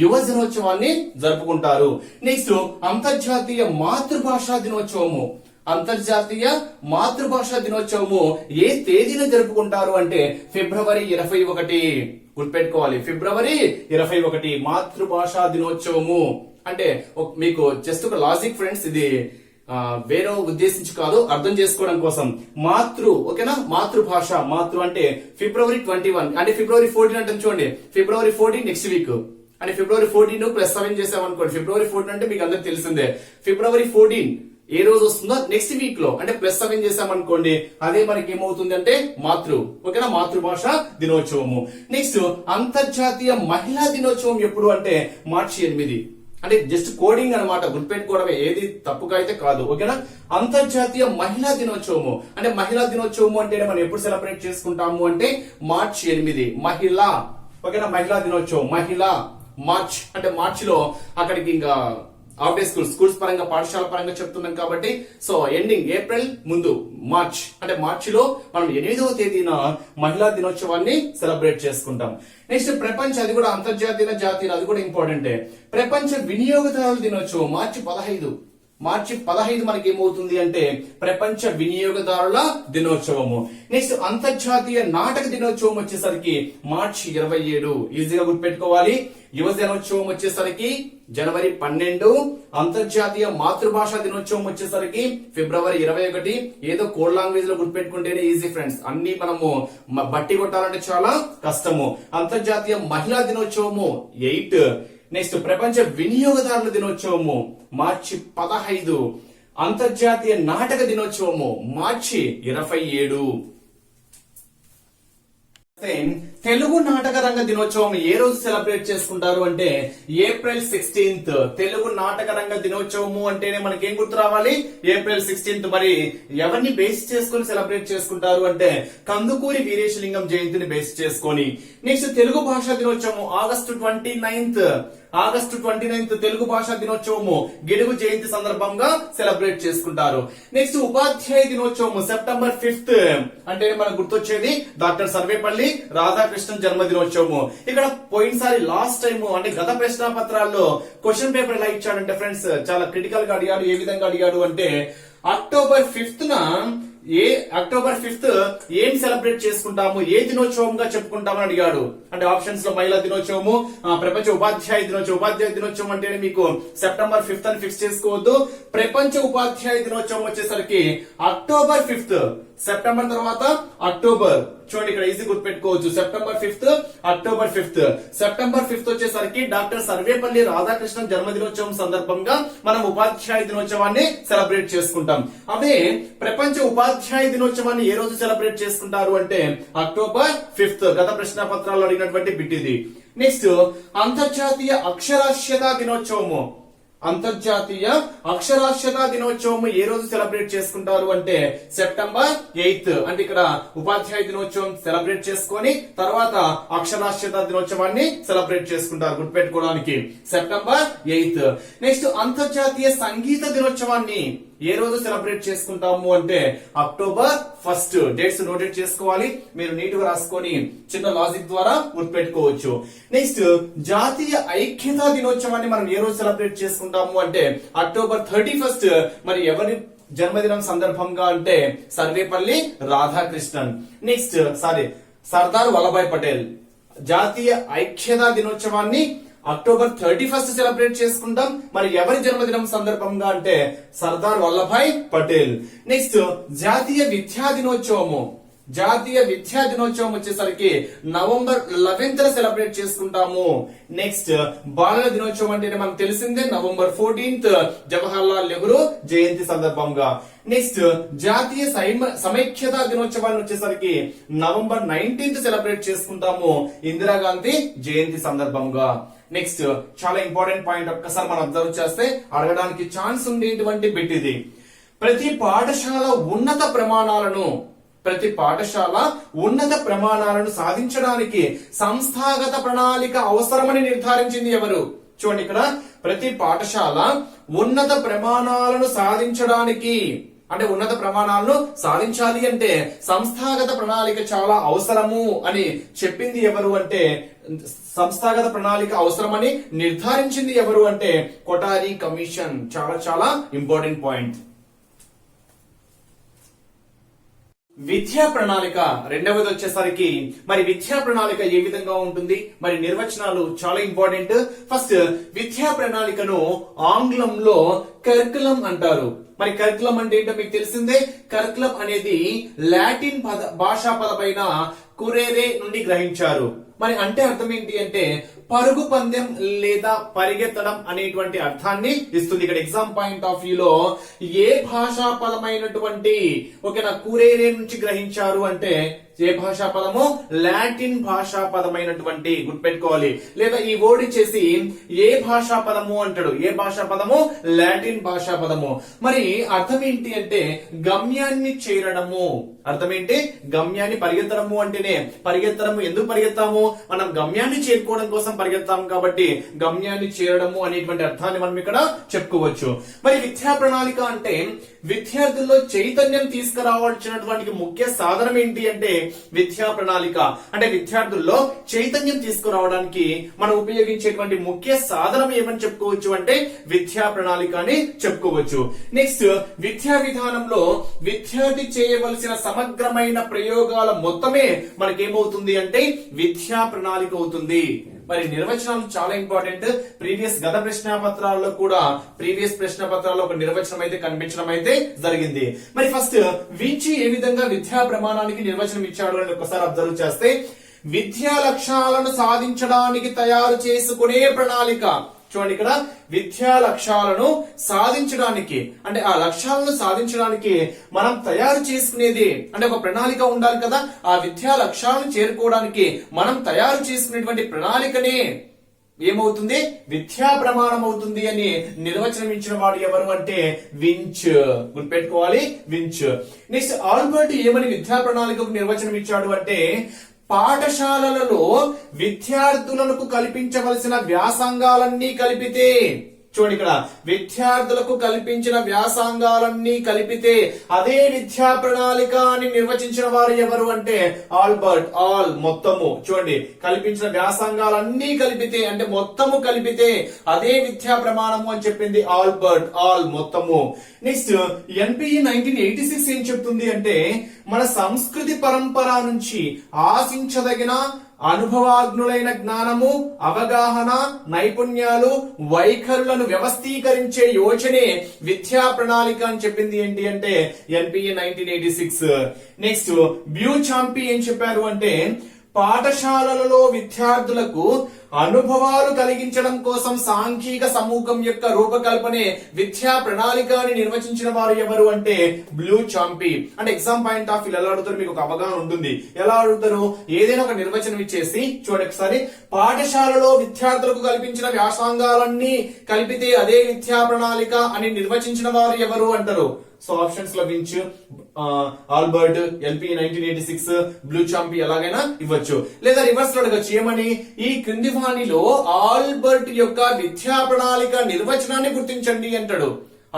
యువ దినోత్సవాన్ని జరుపుకుంటారు. నెక్స్ట్ అంతర్జాతీయ మాతృభాషా దినోత్సవము. అంతర్జాతీయ మాతృభాషా దినోత్సవము ఏ తేదీన జరుపుకుంటారు అంటే ఫిబ్రవరి 21. గుర్తుపెట్టుకోవాలి, ఫిబ్రవరి 21 మాతృభాషా దినోత్సవము. అంటే మీకు జస్ట్ ఒక లాజిక్ ఫ్రెండ్స్, ఇది వేరే ఉద్దేశించి కాదు, అర్థం చేసుకోవడం కోసం. ఓకేనా, మాతృభాష అంటే ఫిబ్రవరి 21 అంటే ఫిబ్రవరి 14 అంటే చూడండి, ఫిబ్రవరి 14 నెక్స్ట్ వీక్. అంటే ఫిబ్రవరి 14 +7 చేసామనుకోండి, ఫిబ్రవరి 14 అంటే మీకు అందరికి తెలిసిందే. ఫిబ్రవరి 14 ఏ రోజు వస్తుందో నెక్స్ట్ వీక్ లో అంటే +7 చేసామనుకోండి, అదే మనకి ఏమవుతుంది అంటే ఓకేనా, మాతృభాష దినోత్సవము. నెక్స్ట్ అంతర్జాతీయ మహిళా దినోత్సవం ఎప్పుడు అంటే మార్చి 8. అంటే జస్ట్ కోడింగ్ అన్నమాట, గుర్తుపెట్టుకోవడమే, ఏది తప్పుగా అయితే కాదు. ఓకేనా, అంతర్జాతీయ మహిళా దినోత్సవము అంటే మహిళా దినోత్సవము అంటే మనం ఎప్పుడు సెలబ్రేట్ చేసుకుంటాము అంటే మార్చి 8 మహిళా. ఓకేనా, మహిళా దినోత్సవం మహిళా మార్చ్ అంటే మార్చిలో అక్కడికి ఇంకా హాఫ్ డే స్కూల్స్ పరంగా పాఠశాల పరంగా చెప్తున్నాం కాబట్టి సో ఎండింగ్ ఏప్రిల్ ముందు మార్చ్ అంటే మార్చిలో మనం 8వ తేదీన మహిళా దినోత్సవాన్ని సెలబ్రేట్ చేసుకుంటాం. నెక్స్ట్ ప్రపంచ, అది కూడా అంతర్జాతీయ జాతీయ, అది కూడా ఇంపార్టెంటే, ప్రపంచ వినియోగదారుల దినోత్సవం మార్చి 15. మార్చి 15 మనకి ఏమవుతుంది అంటే ప్రపంచ వినియోగదారుల దినోత్సవము. నెక్స్ట్ అంతర్జాతీయ నాటక దినోత్సవం వచ్చేసరికి మార్చి 27, ఈజీగా గుర్తుపెట్టుకోవాలి. యువ దినోత్సవం వచ్చేసరికి జనవరి 12, అంతర్జాతీయ మాతృభాష దినోత్సవం వచ్చేసరికి ఫిబ్రవరి 21. ఏదో కోడ్ లాంగ్వేజ్ లో గుర్తుపెట్టుకుంటేనే ఈజీ ఫ్రెండ్స్, అన్ని మనము బట్టి కొట్టాలంటే చాలా కష్టము. అంతర్జాతీయ మహిళా దినోత్సవము 8. నెక్స్ట్ ప్రపంచ వినియోగదారుల దినోత్సవము మార్చి 15. అంతర్జాతీయ నాటక దినోత్సవము మార్చి 27. తెలుగు నాటక రంగ దినోత్సవం ఏ రోజు సెలబ్రేట్ చేసుకుంటారు అంటే ఏప్రిల్ 16. తెలుగు నాటక రంగ దినోత్సవము అంటేనే మనకేం గుర్తు రావాలి? ఏప్రిల్ 16. మరి ఎవరిని బేస్ చేసుకుని సెలబ్రేట్ చేసుకుంటారు అంటే కందుకూరి వీరేశలింగం జయంతిని బేస్ చేసుకొని. నెక్స్ట్ తెలుగు భాషా దినోత్సవం ఆగస్టు 29. తెలుగు భాషా దినోత్సవము గిడుగు జయంతి సందర్భంగా సెలబ్రేట్ చేసుకుంటారు. నెక్స్ట్ ఉపాధ్యాయ దినోత్సవము సెప్టెంబర్ 5. అంటే మనకు గుర్తొచ్చేది డాక్టర్ సర్వేపల్లి రాధాకృష్ణన్ జన్మదినోత్సవము. ఇక్కడ పోయినసారి లాస్ట్ టైం అంటే గత ప్రశ్న పత్రాల్లో క్వశ్చన్ పేపర్ ఎలా ఇచ్చాడంటే ఫ్రెండ్స్ చాలా క్రిటికల్ గా అడిగాడు. ఏ విధంగా అడిగాడు అంటే అక్టోబర్ 5 ఏం సెలబ్రేట్ చేసుకుంటాము, ఏ దినోత్సవంగా చెప్పుకుంటామని అడిగాడు. అంటే ఆప్షన్స్ లో మహిళా దినోత్సవము, ప్రపంచ ఉపాధ్యాయ దినోత్సవం అంటేనే మీకు సెప్టెంబర్ 5 అని ఫిక్స్ చేసుకోవద్దు. ప్రపంచ ఉపాధ్యాయ దినోత్సవం వచ్చేసరికి అక్టోబర్ 5. సెప్టెంబర్ తర్వాత అక్టోబర్, చూడండి ఇక్కడ ఈజీ గుర్తుపెట్టుకోవచ్చు. September 5, October 5. సెప్టెంబర్ 5 వచ్చేసరికి డాక్టర్ సర్వేపల్లి రాధాకృష్ణన్ జన్మదినోత్సవం సందర్భంగా మనం ఉపాధ్యాయ దినోత్సవాన్ని సెలబ్రేట్ చేసుకుంటాం. అదే ప్రపంచ ఉపాధ్యాయ దినోత్సవాన్ని ఏ రోజు సెలబ్రేట్ చేసుకుంటారు అంటే అక్టోబర్ 5. గత ప్రశ్న పత్రాల్లో అడిగినటువంటి బిట్ ఇది. నెక్స్ట్ అంతర్జాతీయ అక్షరాస్యతా దినోత్సవము. అంతర్జాతీయ అక్షరాస్యతా దినోత్సవం ఏ రోజు సెలబ్రేట్ చేసుకుంటారు అంటే సెప్టెంబర్ 8. అంటే ఇక్కడ ఉపాధ్యాయ దినోత్సవం సెలబ్రేట్ చేసుకొని తర్వాత అక్షరాస్యతా దినోత్సవాన్ని సెలబ్రేట్ చేసుకుంటారు గుర్తుపెట్టుకోవడానికి సెప్టెంబర్ 8. నెక్స్ట్ అంతర్జాతీయ సంగీత దినోత్సవాన్ని ఏ రోజు సెలబ్రేట్ చేసుకుంటాము అంటే అక్టోబర్ 1. డేట్స్ నోటెడ్ చేసుకోవాలి, మీరు నీట్ గా రాసుకొని చిన్న లాజిక్ ద్వారా గుర్తుపెట్టుకోవచ్చు. నెక్స్ట్ జాతీయ ఐక్యతా దినోత్సవాన్ని మనం ఏ రోజు సెలబ్రేట్ చేసుకుంటాము అంటే అక్టోబర్ 31. మరి ఎవరి జన్మదినం సందర్భంగా అంటే సర్వేపల్లి రాధాకృష్ణన్. నెక్స్ట్ సర్దార్ వల్లభాయ్ పటేల్. జాతీయ ఐక్యతా దినోత్సవాన్ని అక్టోబర్ 31 సెలబ్రేట్ చేసుకుంటాం. మరి ఎవరి జన్మదినం సందర్భంగా అంటే సర్దార్ వల్లభాయ్ పటేల్. నెక్స్ట్ జాతీయ విద్యా దినోత్సవము వచ్చేసరికి నవంబర్ 11 సెలబ్రేట్ చేసుకుంటాము. నెక్స్ట్ బాలల దినోత్సవం అంటే మనకు తెలిసిందే నవంబర్ 14 జవహర్లాల్ నెహ్రూ జయంతి సందర్భంగా. నెక్స్ట్ జాతీయ సమైక్యతా దినోత్సవాన్ని వచ్చేసరికి నవంబర్ 19 సెలబ్రేట్ చేసుకుంటాము ఇందిరాగాంధీ జయంతి సందర్భంగా. నెక్స్ట్ చాలా ఇంపార్టెంట్ పాయింట్, ఒక్కసారి మనం అబ్జర్వ్ చేస్తే అడగడానికి ఛాన్స్ ఉండేటువంటి బిట్ ఇది. ప్రతి పాఠశాల ఉన్నత ప్రమాణాలను సాధించడానికి సంస్థాగత ప్రణాళిక అవసరమని నిర్ధారించింది ఎవరు? చూడండి ఇక్కడ ప్రతి పాఠశాల ఉన్నత ప్రమాణాలను సాధించడానికి అంటే ఉన్నత ప్రమాణాలను సాధించాలి అంటే సంస్థాగత ప్రణాళిక చాలా అవసరము అని చెప్పింది ఎవరు అంటే సంస్థాగత ప్రణాళిక అవసరమని నిర్ధారించింది ఎవరు అంటే కొఠారి కమిషన్. చాలా చాలా ఇంపార్టెంట్ పాయింట్. విద్యా ప్రణాళిక రెండవది వచ్చేసరికి మరి విద్యా ప్రణాళిక ఏ విధంగా ఉంటుంది, మరి నిర్వచనాలు చాలా ఇంపార్టెంట్. ఫస్ట్ విద్యా ప్రణాళికను ఆంగ్లంలో కరికులం అంటారు. మరి కరికులం అంటే ఏంటో మీకు తెలిసిందే. కరికులం అనేది లాటిన్ భాషా పదమైన కురేరే నుండి గ్రహించారు. మరి అంటే అర్థం ఏంటి అంటే పరుగు పందెం లేదా పరిగెత్తడం అనేటువంటి అర్థాన్ని ఇస్తుంది. ఇక్కడ ఎగ్జామ్ పాయింట్ ఆఫ్ వ్యూలో ఏ భాషా పదమైనటువంటి ఓకేనా కురేరే నుంచి గ్రహించారు అంటే ఏ భాషా పదము? లాటిన్ భాషా పదమైనటువంటి గుర్తుపెట్టుకోవాలి. లేదా ఈ వర్డ్ ఇచ్చేసి ఏ భాషా పదము అంటాడు. ఏ భాషా పదము? లాటిన్ భాషా పదము. మరి అర్థం ఏంటి అంటే గమ్యాన్ని చేరడము అర్థం ఏంటి? గమ్యాన్ని పరిగెత్తడము అంటేనే, పరిగెత్తడము ఎందుకు పరిగెత్తాము? మనం గమ్యాన్ని చేరుకోవడం కోసం పరిగెత్తాము కాబట్టి గమ్యాన్ని చేరడము అనేటువంటి అర్థాన్ని మనం ఇక్కడ చెప్పుకోవచ్చు. మరి విద్యా ప్రణాళిక అంటే విద్యార్థుల్లో చైతన్యం తీసుకురావాల్సినటువంటి ముఖ్య సాధనం ఏంటి అంటే విద్యా ప్రణాళిక. అంటే విద్యార్థుల్లో చైతన్యం తీసుకురావడానికి మనం ఉపయోగించేటువంటి ముఖ్య సాధనం ఏమని చెప్పుకోవచ్చు అంటే విద్యా ప్రణాళిక అని చెప్పుకోవచ్చు. నెక్స్ట్, విద్యా విధానంలో విద్యార్థి చేయవలసిన సమగ్రమైన ప్రయోగాల మొత్తమే మనకేమవుతుంది అంటే విద్యా ప్రణాళిక అవుతుంది. మరి నిర్వచనాలు చాలా ఇంపార్టెంట్. గత ప్రశ్న పత్రాల్లో కూడా ప్రీవియస్ ప్రశ్న పత్రాల్లో ఒక నిర్వచనం అయితే కనిపించడం అయితే జరిగింది. మరి ఫస్ట్ వించి ఏ విధంగా విద్యా ప్రమాణానికి నిర్వచనం ఇచ్చాడు అని ఒకసారి అబ్జర్వ్ చేస్తే, విద్యా లక్ష్యాలను సాధించడానికి తయారు చేసుకునే ప్రణాళిక. చూడండి, ఇక్కడ విద్యా లక్ష్యాలను సాధించడానికి అంటే ఆ లక్ష్యాలను సాధించడానికి మనం తయారు చేసుకునేది అంటే ఒక ప్రణాళిక ఉండాలి కదా. ఆ విద్యా లక్ష్యాలను చేరుకోవడానికి మనం తయారు చేసుకునేటువంటి ప్రణాళికనే ఏమవుతుంది? విద్యా ప్రమాణం అవుతుంది అని నిర్వచనం ఇచ్చిన వాడు ఎవరు అంటే వించ్. గుర్తుపెట్టుకోవాలి, వించ్. నెక్స్ట్, ఆల్బర్ట్ ఏమని విద్యా ప్రణాళికకు నిర్వచనం ఇచ్చాడు అంటే, పాఠశాలలలో విద్యార్థులకు కల్పించవలసిన వ్యాసంగాలన్నీ కలిపితే, చూడండి ఇక్కడ విద్యార్థులకు కల్పించిన వ్యాసంగాలన్నీ కలిపితే అదే విద్యా ప్రణాళిక అని నిర్వచించిన వారు ఎవరు అంటే ఆల్బర్ట్. ఆల్ మొత్తము, చూడండి కల్పించిన వ్యాసంగాలన్నీ కలిపితే అంటే మొత్తము కలిపితే అదే విద్యా ప్రమాణము అని చెప్పింది ఆల్బర్ట్. ఆల్ మొత్తము. నెక్స్ట్, ఎన్పిఈ 1986 ఏం చెప్తుంది అంటే, మన సంస్కృతి పరంపర నుంచి ఆశించదగిన అనుభవాగ్నులైన జ్ఞానము, అవగాహన, నైపుణ్యాలు, వైఖరులను వ్యవస్థీకరించే యోచనే విద్యా ప్రణాళిక అని చెప్పింది ఏంటి అంటే ఎన్పిఈ 1986. నెక్స్ట్, బ్యూచాంపి ఏం చెప్పారు అంటే, పాఠశాలలలో విద్యార్థులకు అనుభవాలు కలిగించడం కోసం సాంఘిక సమూహం యొక్క రూపకల్పనే విద్యా ప్రణాళిక అని నిర్వచించిన వారు ఎవరు అంటే బ్యూచాంపి. అంటే ఎగ్జామ్ పాయింట్ ఆఫ్ వ్యూ ఎలా అడుగుతారు మీకు ఒక అవగాహన ఉంటుంది. ఎలా అడుగుతారు? ఏదైనా ఒక నిర్వచనం ఇచ్చేసి చూడండి ఒకసారి, పాఠశాలలో విద్యార్థులకు కల్పించిన వ్యాసంగాలన్నీ కలిపితే అదే విద్యా ప్రణాళిక అని నిర్వచించిన వారు ఎవరు అంటారు. సో ఆప్షన్స్ లో వించ్, ఆల్బర్ట్, ఎల్పి 1986, బ్యూచాంపి ఎలాగైనా ఇవ్వచ్చు. లేదా రివర్స్ లో అడగచ్చు ఏమని, ఈ క్రింది వాణిలో ఆల్బర్ట్ యొక్క విద్యా ప్రణాళిక నిర్వచనాన్ని గుర్తించండి అంటాడు.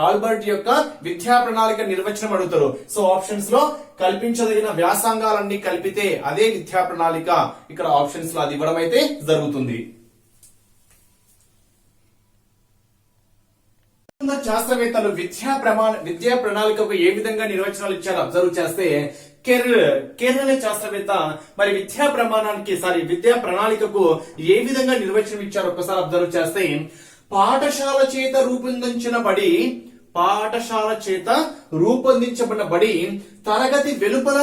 ఆల్బర్ట్ యొక్క విద్యా ప్రణాళిక నిర్వచనం అడుగుతారు. సో ఆప్షన్స్ లో కల్పించదగిన వ్యాసంగాలన్నీ కలిపితే అదే విద్యా ప్రణాళిక. ఇక్కడ ఆప్షన్స్ లో అది ఇవ్వడం అయితే జరుగుతుంది. శాస్త్రవేత్తలు విద్యా ప్రణాళికకు ఏ విధంగా నిర్వచనాలు ఇచ్చారో అబ్జర్వ్ చేస్తే, కేరళ శాస్త్రవేత్త మరి విద్యా ప్రణాళికకు ఏ విధంగా నిర్వచనం ఇచ్చారో ఒక్కసారి అబ్జర్వ్ చేస్తే, పాఠశాల చేత రూపొందించబడిన బడి తరగతి వెలుపల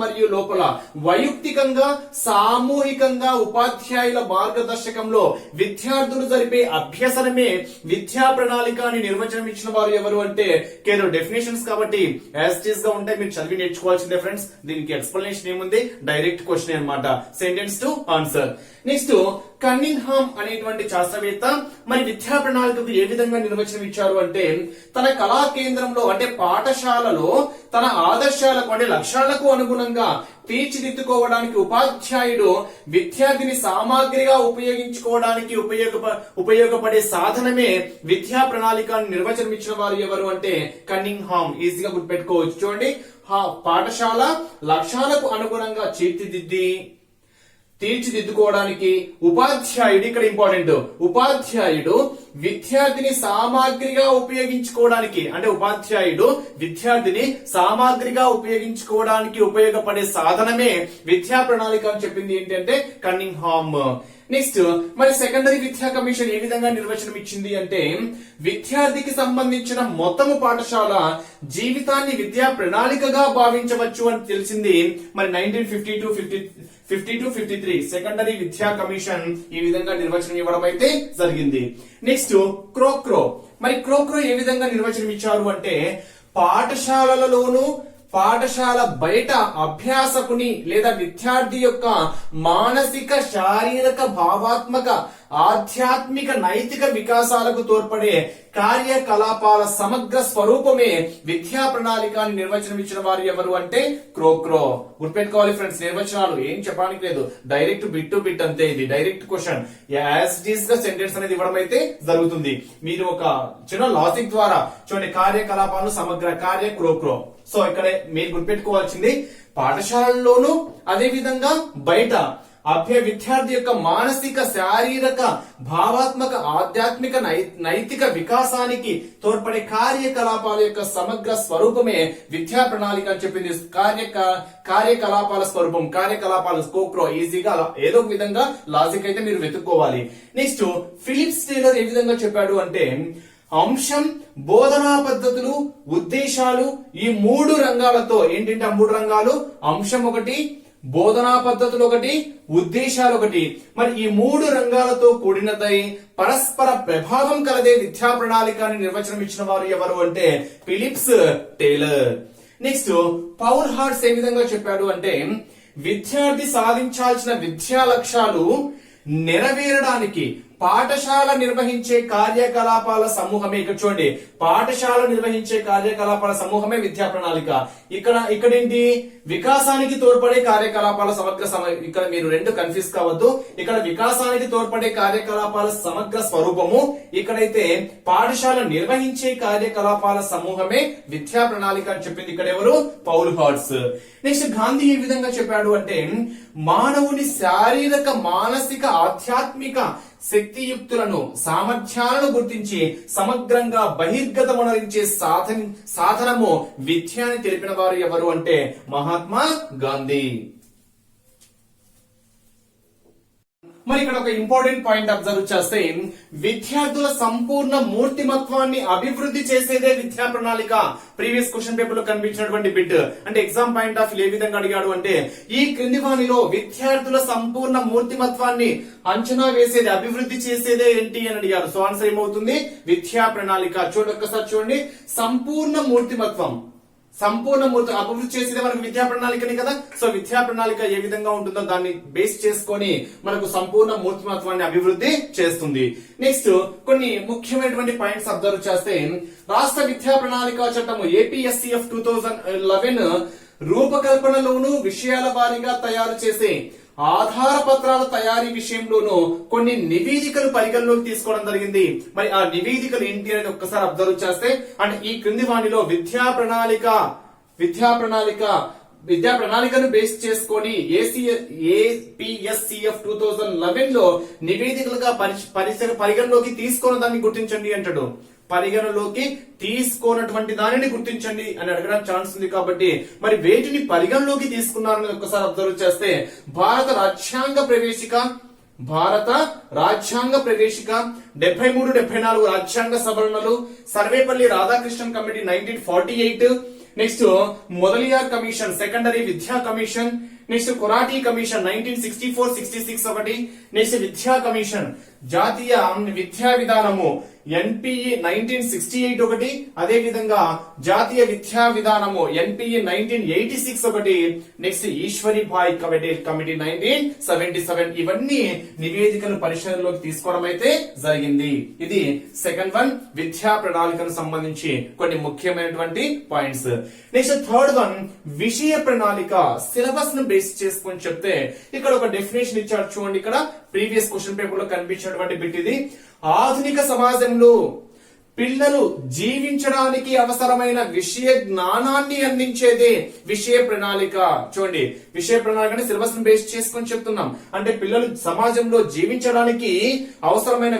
మరియు లోపల వైయక్తికంగా సామూహికంగా ఉపాధ్యాయుల మార్గదర్శకంలో విద్యార్థులు జరిపే అభ్యసనమే విద్యా ప్రణాళిక అని నిర్వచనం ఇచ్చిన వారు ఎవరు అంటే కేవలం డెఫినేషన్స్ కాబట్టి యాజ్ ఇట్ ఈస్ గా ఉంటాయి, మీరు చదివి నేర్చుకోవాల్సిందే ఫ్రెండ్స్. దీనికి ఎక్స్ప్లెనేషన్ ఏముంది, డైరెక్ట్ క్వశ్చన్ అన్నమాట, sentence to answer. Next, Cunningham అనేటువంటి శాస్త్రవేత్త మరి విద్యా ప్రణాళికకు ఏ విధంగా నిర్వచనం ఇచ్చారు అంటే, తన కళా కేంద్రంలో అంటే పాఠశాలలో తన ఆదర్శాలకు అంటే లక్ష్యాలకు అనుగుణంగా తీర్చిదిద్దుకోవడానికి ఉపాధ్యాయుడు విద్యార్థిని సామాగ్రిగా ఉపయోగించుకోవడానికి ఉపయోగపడే సాధనమే విద్యా ప్రణాళిక నిర్వచనం ఇచ్చిన వారు ఎవరు అంటే కన్నింగ్హామ్. ఈజీగా గుర్తుపెట్టుకోవచ్చు. చూడండి, పాఠశాల లక్ష్యాలకు అనుగుణంగా తీర్చిదిద్దుకోవడానికి ఉపాధ్యాయుడు, ఇక్కడ ఇంపార్టెంట్, ఉపాధ్యాయుడు విద్యార్థిని సామాగ్రిగా ఉపయోగించుకోవడానికి అంటే ఉపాధ్యాయుడు విద్యార్థిని సామాగ్రిగా ఉపయోగించుకోవడానికి ఉపయోగపడే సాధనమే విద్యా ప్రణాళిక అని చెప్పింది ఏంటంటే కన్నింగ్హామ్. నెక్స్ట్, మరి సెకండరీ విద్యా కమిషన్ ఏ విధంగా నిర్వచనం ఇచ్చింది అంటే, విద్యార్థికి సంబంధించిన మొత్తము పాఠశాల జీవితాన్ని విద్యా ప్రణాళికగా భావించవచ్చు అని తెలిసింది. మరి 1952-53 సెకండరీ విద్యా కమిషన్ ఈ విధంగా నిర్వచనం ఇవ్వడం అయితే జరిగింది. నెక్స్ట్, క్రోక్రో. మరి క్రోక్రో ఏ విధంగా నిర్వచనం ఇచ్చారు అంటే, పాఠశాలలలోను పాఠశాల బయట అభ్యాసకుని లేదా విద్యార్థి యొక్క మానసిక, శారీరక, భావాత్మక, ఆధ్యాత్మిక, నైతిక వికాసాలకు తోడ్పడే కార్యకలాపాల సమగ్ర స్వరూపమే విద్యా ప్రణాళిక అని నిర్వచనం ఇచ్చిన వారు ఎవరు అంటే క్రోక్రో. గుర్తుపెట్టుకోవాలి ఫ్రెండ్స్, నిర్వచనాలు ఏం చెప్పడానికి లేదు, డైరెక్ట్ బిట్ టు బిట్ అంతే. ఇది direct question, as it is గా సెంటెన్స్ అనేది ఇవ్వడం అయితే జరుగుతుంది. మీరు ఒక చిన్న లాజిక్ ద్వారా చూడండి, కార్యకలాపాలు సమగ్ర కార్య క్రోక్రో. సో ఇక్కడ మీరు గుర్తుపెట్టుకోవాల్సింది పాఠశాలల్లోనూ అదే విధంగా బయట విద్యార్థి యొక్క మానసిక, శారీరక, భావాత్మక, ఆధ్యాత్మిక, నైతిక వికాసానికి తోడ్పడే కార్యకలాపాల యొక్క సమగ్ర స్వరూపమే విద్యా ప్రణాళిక అని చెప్పింది. కార్యకలాపాల స్వరూపం, కార్యకలాపాలు కోక్రో. ఈజీగా ఏదో ఒక విధంగా లాజిక్ అయితే మీరు వెతుక్కోవాలి. నెక్స్ట్ ఫిలిప్స్ టేలర్ ఏ విధంగా చెప్పాడు అంటే, అంశం, బోధనా పద్ధతులు, ఉద్దేశాలు, ఈ 3 రంగాలతో ఏంటంటే ఆ 3 రంగాలు, అంశం ఒకటి, బోధనా పద్ధతులు ఒకటి, ఉద్దేశాలు ఒకటి, మరి ఈ 3 రంగాలతో కూడినదై పరస్పర ప్రభావం కలదే విద్యా ప్రణాళిక అని నిర్వచనం ఇచ్చిన వారు ఎవరు అంటే ఫిలిప్స్ టేలర్. నెక్స్ట్ పౌల్ హార్ట్స్ ఏ విధంగా చెప్పాడు అంటే, విద్యార్థి సాధించాల్సిన విద్యా లక్ష్యాలు నెరవేరడానికి పాఠశాల నిర్వహించే కార్యకలాపాల సమూహమే, ఇక్కడ చూడండి, పాఠశాల నిర్వహించే కార్యకలాపాల సమూహమే విద్యా ప్రణాళిక. ఇక్కడేంటి, వికాసానికి తోడ్పడే కార్యకలాపాల సమగ్ర ఇక్కడ మీరు 2 కన్ఫ్యూజ్ కావద్దు. ఇక్కడ వికాసానికి తోడ్పడే కార్యకలాపాల సమగ్ర స్వరూపము, ఇక్కడైతే పాఠశాల నిర్వహించే కార్యకలాపాల సమూహమే విద్యా ప్రణాళిక అని చెప్పింది ఇక్కడ ఎవరు, పౌల్ హార్ట్స్. నెక్స్ట్ గాంధీ ఏ విధంగా చెప్పాడు అంటే, మానవుని శారీరక, మానసిక, ఆధ్యాత్మిక శక్తియుక్తులను, సామర్థ్యాలను గుర్తించి సమగ్రంగా బహిర్గతమనరించే సాధనము విద్య అని తెలిపిన వారు ఎవరు అంటే మహాత్మా గాంధీ. మరి ఇక్కడ ఒక ఇంపార్టెంట్ పాయింట్ అబ్జర్వ్ చేస్తే, విద్యార్థుల సంపూర్ణ మూర్తిమత్వాన్ని అభివృద్ధి చేసేదే విద్యా ప్రణాళిక. ప్రీవియస్ క్వశ్చన్ పేపర్ లో కనిపించినటువంటి బిట్ అంటే ఎగ్జామ్ పాయింట్ ఆఫ్ ఏ విధంగా అడిగాడు అంటే, ఈ క్రింది వానిలో విద్యార్థుల సంపూర్ణ మూర్తిమత్వాన్ని అంచనా వేసేది, అభివృద్ధి చేసేదే ఏంటి అని అడిగాడు. సో ఆన్సర్ ఏమవుతుంది, విద్యా ప్రణాళిక. చూడండి ఒక్కసారి చూడండి, సంపూర్ణ మూర్తిమత్వం, అభివృద్ధి చేసేదే మనకు విద్యా ప్రణాళికని కదా. సో విద్యా ప్రణాళిక ఏ విధంగా ఉంటుందో దాన్ని బేస్ చేసుకొని మనకు సంపూర్ణ మూర్తిమత్వాన్ని అభివృద్ధి చేస్తుంది. నెక్స్ట్ కొన్ని ముఖ్యమైనటువంటి పాయింట్స్ అబ్జర్వ్ చేస్తే, రాష్ట్ర విద్యా ప్రణాళిక చట్టము ఏపీఎస్సిఎఫ్ 2011 రూపకల్పనలోను విషయాల వారీగా తయారు చేసే ఆధార పత్రాల తయారీ విషయంలోనూ కొన్ని నివేదికలు పరిగణలోకి తీసుకోవడం జరిగింది. మరి ఆ నివేదికలు ఏంటి అనేది ఒక్కసారి అబ్జర్వ్ చేస్తే, అంటే ఈ క్రింది వాటిలో విద్యా ప్రణాళికను బేస్ చేసుకొని ఏపీఎస్సిఎఫ్ 2011 లో నివేదికలుగా పరిగణలోకి తీసుకున్న దాన్ని గుర్తించండి అంటాడు. పరిగణలోకి తీసుకోనటువంటి దానిని గుర్తించండి అని అడగడానికి ఛాన్స్ ఉంది. కాబట్టి మరి వేటిని పరిగణలోకి తీసుకున్నారని ఒకసారి అబ్జర్వ్ చేస్తే, భారత రాజ్యాంగ ప్రవేశిక 73-74 రాజ్యాంగ సవరణలు, Sarvepalli Radhakrishnan committee 1948, next Mudaliar commission secondary విద్యా కమిషన్, నెక్స్ట్ కొరాటీ కమిషన్ 1964-66 ఒకటి, నెక్స్ట్ విద్యా కమిషన్ జాతీయ విద్యా విధానము ఎన్పిఈ 1968 ఒకటి, అదే విధంగా జాతీయ విద్యా విధానము ఎన్పిఈ 1986 ఒకటి, నెక్స్ట్ ఈశ్వరి భాయ్ కమిటీ 1977. ఇవన్నీ నివేదికలు పరిశీలనలోకి తీసుకోవడం అయితే జరిగింది. ఇది సెకండ్ వన్, విద్యా ప్రణాళికను సంబంధించి కొన్ని ముఖ్యమైనటువంటి పాయింట్స్. నెక్స్ట్ థర్డ్ వన్, విషయ ప్రణాళిక, సిలబస్ ను బేస్ చేసుకొని చెప్తే ఇక్కడ ఒక డెఫినేషన్ ఇచ్చారు చూడండి. ఇక్కడ ప్రీవియస్ క్వశ్చన్ పేపర్ లో కనిపించినటువంటి బిట్ ఇది. ఆధునిక సమాజంలో పిల్లలు జీవించడానికి అవసరమైన విషయ జ్ఞానాన్ని అందించేదే విషయ ప్రణాళిక. చూడండి, విషయ ప్రణాళికని సిలబస్ ను బేస్ చేసుకొని చెప్తున్నాం. అంటే పిల్లలు సమాజంలో జీవించడానికి అవసరమైన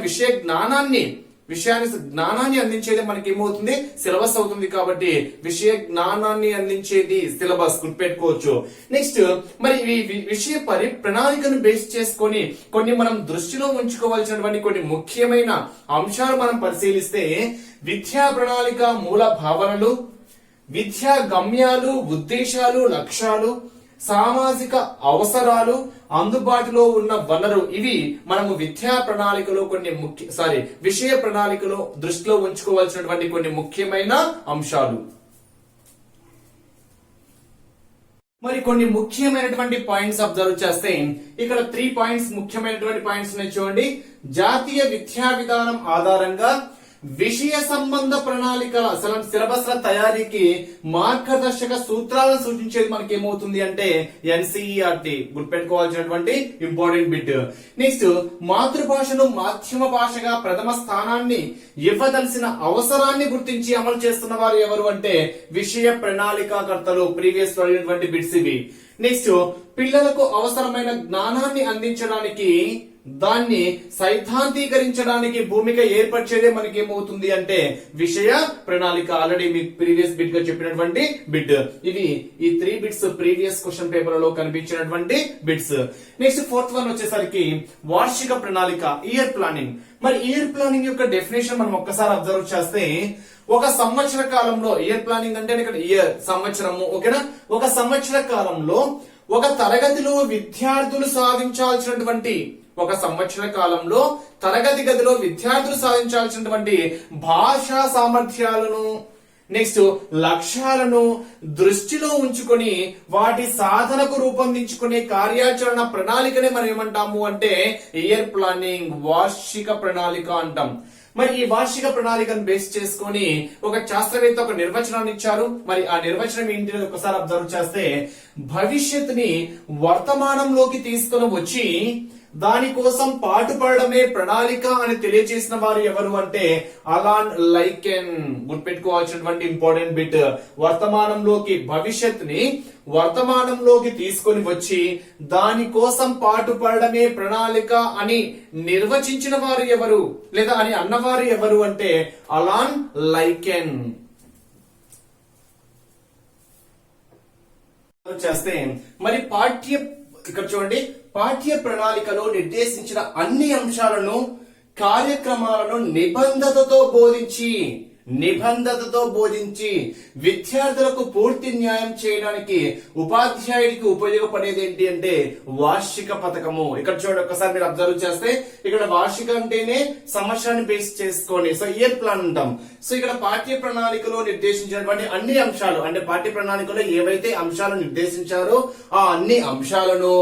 జ్ఞానాన్ని అందించేది మనకి ఏమవుతుంది, సిలబస్ అవుతుంది. కాబట్టి విషయ జ్ఞానాన్ని అందించేది సిలబస్, గుర్తుపెట్టుకోవచ్చు. నెక్స్ట్ మరి ఈ విషయ ప్రణాళికను బేస్ చేసుకొని కొన్ని మనం దృష్టిలో ఉంచుకోవాల్సినటువంటి కొన్ని ముఖ్యమైన అంశాలు మనం పరిశీలిస్తే, విద్యా ప్రణాళిక మూల భావనలు, విద్యా గమ్యాలు, ఉద్దేశాలు, లక్ష్యాలు, సామాజిక అవసరాలు, అందుబాటులో ఉన్న వనరు, ఇవి మనము విద్యా ప్రణాళికలో విషయ ప్రణాళికలో దృష్టిలో ఉంచుకోవాల్సినటువంటి కొన్ని ముఖ్యమైన అంశాలు. మరి కొన్ని ముఖ్యమైనటువంటి పాయింట్స్ అబ్జర్వ్ చేస్తే ఇక్కడ 3 పాయింట్స్ ముఖ్యమైనటువంటి పాయింట్స్ ఉన్నాయి చూడండి. జాతీయ విద్యా విధానం ఆధారంగా విషయ సంబంధ ప్రణాళికల సిలబస్ ల తయారీకి మార్గదర్శక సూత్రాలను సూచించేది మనకి ఏమవుతుంది అంటే ఎన్సీఈఆర్టీ. గుర్తుపెట్టుకోవాల్సినటువంటి ఇంపార్టెంట్ బిట్. నెక్స్ట్, మాతృభాషను మాధ్యమ భాషగా ప్రథమ స్థానాన్ని ఇవ్వదలసిన అవసరాన్ని గుర్తించి అమలు చేస్తున్న వారు ఎవరు అంటే విషయ ప్రణాళికాకర్తలు. ప్రీవియస్ లో అడిగినటువంటి బిట్స్ ఇవి. నెక్స్ట్, పిల్లలకు అవసరమైన జ్ఞానాన్ని అందించడానికి దాన్ని సైద్ధాంతీకరించడానికి భూమిక ఏర్పరిచేదే మనకి ఏమవుతుంది అంటే విషయ ప్రణాళిక. ఆల్రెడీ మీకు ప్రీవియస్ బిట్ గా చెప్పినటువంటి బిట్ ఇవి. ఈ 3 బిట్స్ ప్రీవియస్ క్వశ్చన్ పేపర్ లో కనిపించినటువంటి బిట్స్. నెక్స్ట్ 4th వన్ వచ్చేసరికి వార్షిక ప్రణాళిక, ఇయర్ ప్లానింగ్. మరి ఇయర్ ప్లానింగ్ యొక్క డెఫినేషన్ మనం ఒక్కసారి అబ్జర్వ్ చేస్తే, ఒక సంవత్సర కాలంలో, ఇయర్ ప్లానింగ్ అంటే ఇక్కడ ఇయర్ సంవత్సరము, ఓకేనా, ఒక సంవత్సర కాలంలో ఒక తరగతిలో విద్యార్థులు సాధించాల్సినటువంటి, ఒక సంవత్సర కాలంలో తరగతి గదిలో విద్యార్థులు సాధించాల్సినటువంటి భాషా సామర్థ్యాలను, నెక్స్ట్ లక్ష్యాలను దృష్టిలో ఉంచుకొని వాటి సాధనకు రూపొందించుకునే కార్యాచరణ ప్రణాళికనే మనం ఏమంటాము అంటే ఇయర్ ప్లానింగ్, వార్షిక ప్రణాళిక అంటాం. మరి ఈ వార్షిక ప్రణాళికను బేస్ చేసుకొని ఒక శాస్త్రవేత్త ఒక నిర్వచనాన్ని ఇచ్చారు. మరి ఆ నిర్వచనం ఏంటి ఒకసారి అబ్జర్వ్ చేస్తే, భవిష్యత్తుని వర్తమానంలోకి తీసుకొని వచ్చి దానికోసం పాటుపడమే ప్రణాళిక అని తెలియజేసిన వారు ఎవరు అంటే అలాన్ లైకెన్. గుర్తుపెట్టుకోవాల్సినటువంటి ఇంపార్టెంట్ బిట్. వర్తమానంలోకి, భవిష్యత్తుని వర్తమానంలోకి తీసుకొని వచ్చి దానికోసం పాటుపడమే ప్రణాళిక అని నిర్వచించిన వారు ఎవరు, లేదా అని అన్నవారు ఎవరు అంటే అలాన్ లైకెన్. చేస్తే మరి ఇక్కడ చూడండి, పాఠ్య ప్రణాళికలో నిర్దేశించిన అన్ని అంశాలను, కార్యక్రమాలను నిబంధతతో బోధించి విద్యార్థులకు పూర్తి న్యాయం చేయడానికి ఉపాధ్యాయుడికి ఉపయోగపడేది ఏంటి అంటే వార్షిక పథకము. ఇక్కడ చూడండి ఒకసారి మీరు అబ్జర్వ్ చేస్తే, ఇక్కడ వార్షిక అంటేనే సంవత్సరాన్ని బేస్ చేసుకొని సో ఇయర్ ప్లాన్ ఉంటాం. సో ఇక్కడ పాఠ్య ప్రణాళికలో నిర్దేశించినటువంటి అన్ని అంశాలు, అంటే పాఠ్య ప్రణాళికలో ఏవైతే అంశాలు నిర్దేశించారో ఆ అన్ని అంశాలను,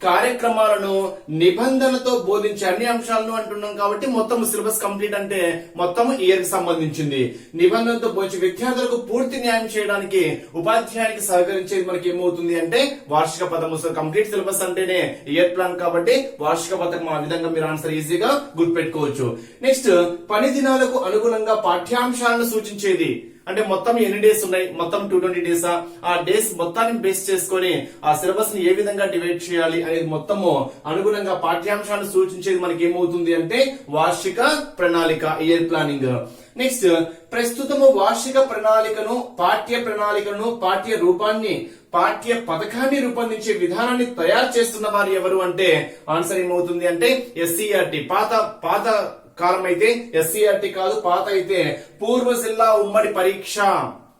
కార్యక్రమాలను నిబంధనతో బోధించే అన్ని అంశాలను అంటున్నాం కాబట్టి మొత్తం సిలబస్ కంప్లీట్ అంటే మొత్తం ఇయర్ కి సంబంధించింది. నిబంధనతో బోధించి విద్యార్థులకు పూర్తి న్యాయం చేయడానికి ఉపాధ్యాయునికి సహకరించేది మనకి ఏమవుతుంది అంటే వార్షిక పథకం. సో కంప్లీట్ సిలబస్ అంటేనే ఇయర్ ప్లాన్ కాబట్టి వార్షిక పథకం. ఆ విధంగా మీరు ఆన్సర్ ఈజీగా గుర్తుపెట్టుకోవచ్చు. నెక్స్ట్, పని దినాలకు అనుగుణంగా పాఠ్యాంశాలను సూచించేది. అంటే మొత్తం ఎన్ని డేస్ ఉన్నాయి, మొత్తం 220 డేస్. ఆ డేస్ మొత్తాన్ని బేస్ చేసుకొని ఆ సిలబస్ ని ఏ విధంగా డివైడ్ చేయాలి అనేది మొత్తము అనుగుణంగా పాఠ్యాంశాలను సూచించేది మనకి ఏమవుతుంది అంటే వార్షిక ప్రణాళిక, ఇయర్ ప్లానింగ్. నెక్స్ట్, ప్రస్తుతము వార్షిక ప్రణాళికను, పాఠ్య రూపాన్ని, పాఠ్య పథకాన్ని రూపొందించే విధానాన్ని తయారు చేస్తున్న వారు ఎవరు అంటే ఆన్సర్ ఏమవుతుంది అంటే ఎస్సీఆర్టీ. పాత కాలం అయితే ఎస్సీఆర్టీ కాదు, పాత అయితే పూర్వ జిల్లా ఉమ్మడి పరీక్ష.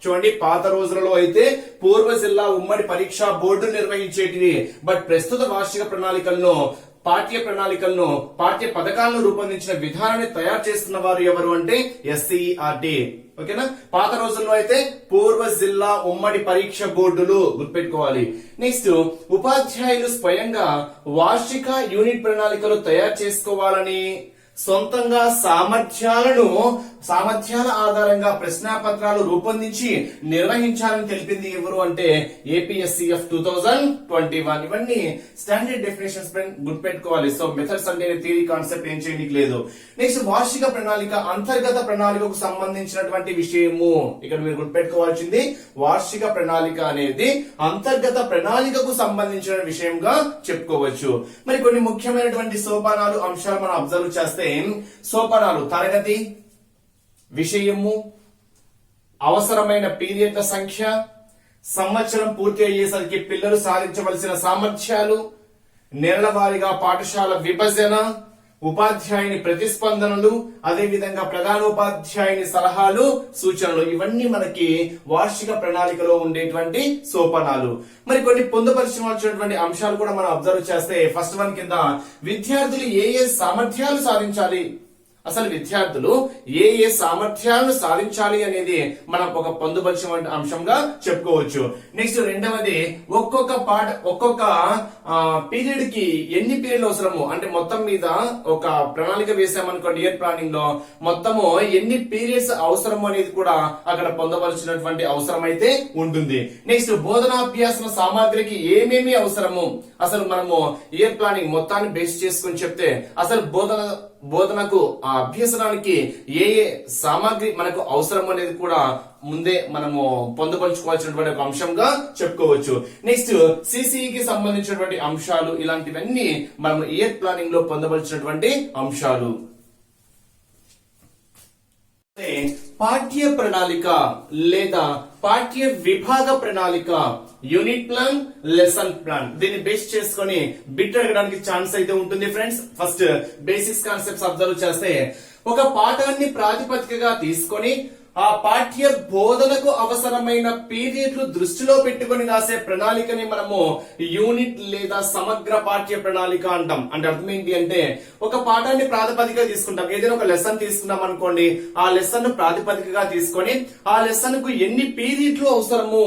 చూడండి, పాత రోజులలో అయితే పూర్వ జిల్లా ఉమ్మడి పరీక్ష బోర్డు నిర్వహించేటివి. బట్ ప్రస్తుత వార్షిక ప్రణాళికలను, పాఠ్య పథకాలను రూపొందించిన విధానాన్ని తయారు చేస్తున్న వారు ఎవరు అంటే ఎస్సీఆర్టీ. ఓకేనా, పాత రోజుల్లో అయితే పూర్వ జిల్లా ఉమ్మడి పరీక్ష బోర్డులు గుర్తుపెట్టుకోవాలి. నెక్స్ట్, ఉపాధ్యాయులు స్వయంగా వార్షిక యూనిట్ ప్రణాళికలు తయారు చేసుకోవాలని, సొంతంగా సామర్థ్యాల ఆధారంగా ప్రశ్నాపత్రాలు రూపొందించి నిర్వహించాలని తెలిపింది ఎవరు అంటే ఏపీఎస్సీఎఫ్ 2021. ఇవన్నీ స్టాండర్డ్ డెఫినేషన్స్ గుర్తుపెట్టుకోవాలి. సో మెథడ్స్ అంటే థియరీ కాన్సెప్ట్ ఏం చేయడానికి లేదు. నెక్స్ట్, వార్షిక ప్రణాళిక అంతర్గత ప్రణాళికకు సంబంధించినటువంటి విషయము. ఇక్కడ మీరు గుర్తుపెట్టుకోవాల్సింది వార్షిక ప్రణాళిక అనేది అంతర్గత ప్రణాళికకు సంబంధించిన విషయంగా చెప్పుకోవచ్చు. మరి కొన్ని ముఖ్యమైనటువంటి సోపానాలు, అంశాలు మనం అబ్జర్వ్ చేస్తే, సోపానాలు తరగతి, విషయము, అవసరమైన పీరియడ్ల సంఖ్య, సంవత్సరం పూర్తి అయ్యేసరికి పిల్లలు సాధించవలసిన సామర్థ్యాలు, నెలల వారీగా పాఠశాల విభజన, ఉపాధ్యాయుని ప్రతిస్పందనలు, అదే విధంగా ప్రధానోపాధ్యాయుని సలహాలు, సూచనలు. ఇవన్నీ మనకి వార్షిక ప్రణాళికలో ఉండేటువంటి సోపానాలు. మరి కొన్ని పొందుపరచవలసినటువంటి అంశాలు కూడా మనం అబ్జర్వ్ చేస్తే, ఫస్ట్ వన్ కింద విద్యార్థులు ఏ సామర్థ్యాలు సాధించాలి, అసలు విద్యార్థులు ఏ ఏ సామర్థ్యాలను సాధించాలి అనేది మనం ఒక పొందుపరిచిన అంశంగా చెప్పుకోవచ్చు. నెక్స్ట్ రెండవది ఒక్కొక్క పీరియడ్ కి ఎన్ని పీరియడ్లు అవసరము అంటే మొత్తం మీద ఒక ప్రణాళిక వేసామనుకోండి ఇయర్ ప్లానింగ్ లో మొత్తము ఎన్ని పీరియడ్స్ అవసరము అనేది కూడా అక్కడ పొందవలసినటువంటి అవసరం అయితే ఉంటుంది. నెక్స్ట్ బోధనాభ్యాసన సామాగ్రికి ఏమేమి అవసరము అసలు మనము ఇయర్ ప్లానింగ్ మొత్తాన్ని బేస్ చేసుకుని చెప్తే అసలు బోధనకు ఆ అభ్యసనానికి ఏ ఏ సామాగ్రి మనకు అవసరం అనేది కూడా ముందే మనము పొందుపరుచుకోవాల్సినటువంటి ఒక అంశంగా చెప్పుకోవచ్చు. నెక్స్ట్ సిసిఈకి సంబంధించినటువంటి అంశాలు ఇలాంటివన్నీ మనం ఇయర్ ప్లానింగ్ లో పొందవలసినటువంటి అంశాలు. పాఠ్య ప్రణాళిక లేదా పాఠ్య విభాగ ప్రణాళిక, యూనిట్ ప్లాన్, లెసన్ ప్లాన్ దీన్ని బేస్ చేసుకొని బిట్ అడగడానికి ఛాన్స్ అయితే ఉంటుంది friends. First basics concepts observe చేస్తే ఒక పాఠాన్ని ప్రాతిపదికగా తీసుకొని ఆ పాఠ్య బోధనకు అవసరమైన పీరియడ్లు దృష్టిలో పెట్టుకుని రాసే ప్రణాళికని మనము యూనిట్ లేదా సమగ్ర పాఠ్య ప్రణాళిక అంటాం. అంటే అర్థం ఏంటి అంటే ఒక పాఠాన్ని ప్రాతిపదికగా తీసుకుంటాం. ఏదైనా ఒక లెసన్ తీసుకున్నాం అనుకోండి, ఆ లెసన్ ను ప్రాతిపదికగా తీసుకొని ఆ లెసన్ కు ఎన్ని పీరియడ్లు అవసరము,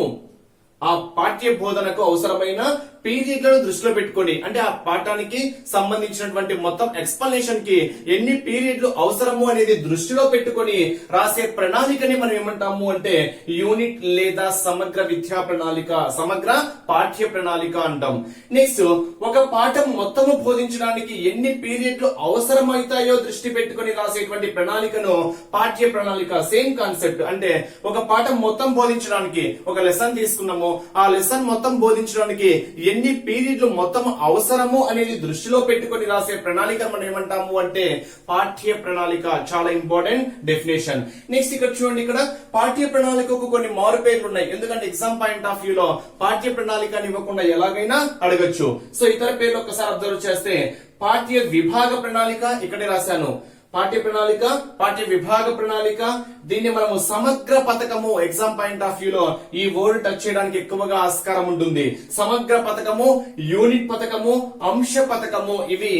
ఆ పాఠ్య బోధనకు అవసరమైన పీరియడ్లను దృష్టిలో పెట్టుకొని అంటే ఆ పాఠానికి సంబంధించినటువంటి మొత్తం ఎక్స్ప్లనేషన్ కి ఎన్ని పీరియడ్లు అవసరము అనేది దృష్టిలో పెట్టుకొని రాసే ప్రణాళికని మనం ఏమంటాము అంటే యూనిట్ లేదా సమగ్ర విద్యా ప్రణాళిక, సమగ్ర పాఠ్య ప్రణాళిక అంటాం. నెక్స్ట్ ఒక పాఠం మొత్తము బోధించడానికి ఎన్ని పీరియడ్లు అవసరమవుతాయో దృష్టి పెట్టుకొని రాసేటువంటి ప్రణాళికను పాఠ్య ప్రణాళిక. సేమ్ కాన్సెప్ట్ అంటే ఒక పాఠం మొత్తం బోధించడానికి ఒక లెసన్ తీసుకున్నాము, ఆ లెసన్ మొత్తం బోధించడానికి ఎన్ని పీరియడ్లు మొత్తం అవసరము అనేది దృష్టిలో పెట్టుకొని రాసే ప్రణాళిక మనం ఏమంటాము అంటే పాఠ్య ప్రణాళిక. చాలా ఇంపార్టెంట్ డెఫినేషన్. నెక్స్ట్ ఇక్కడ చూడండి, ఇక్కడ పాఠ్య ప్రణాళికకు కొన్ని మారు పేర్లు ఉన్నాయి. ఎందుకంటే ఎగ్జామ్ పాయింట్ ఆఫ్ వ్యూ లో పాఠ్య ప్రణాళిక ఇవ్వకుండా ఎలాగైనా అడగచ్చు. సో ఇతర పేర్లు ఒకసారి అబ్జర్వ్ చేస్తే పాఠ్య విభాగ ప్రణాళిక ఇక్కడే రాశాను, పాఠ్య ప్రణాళిక, పాఠ్య విభాగ ప్రణాళిక, దీన్ని మనము సమగ్ర పథకము. ఎగ్జామ్ పాయింట్ ఆఫ్ వ్యూ లో ఈ వర్డ్ టచ్ చేయడానికి ఎక్కువగా ఆస్కారం ఉంటుంది. సమగ్ర పథకము, యూనిట్ పథకము, అంశ పథకము ఇవి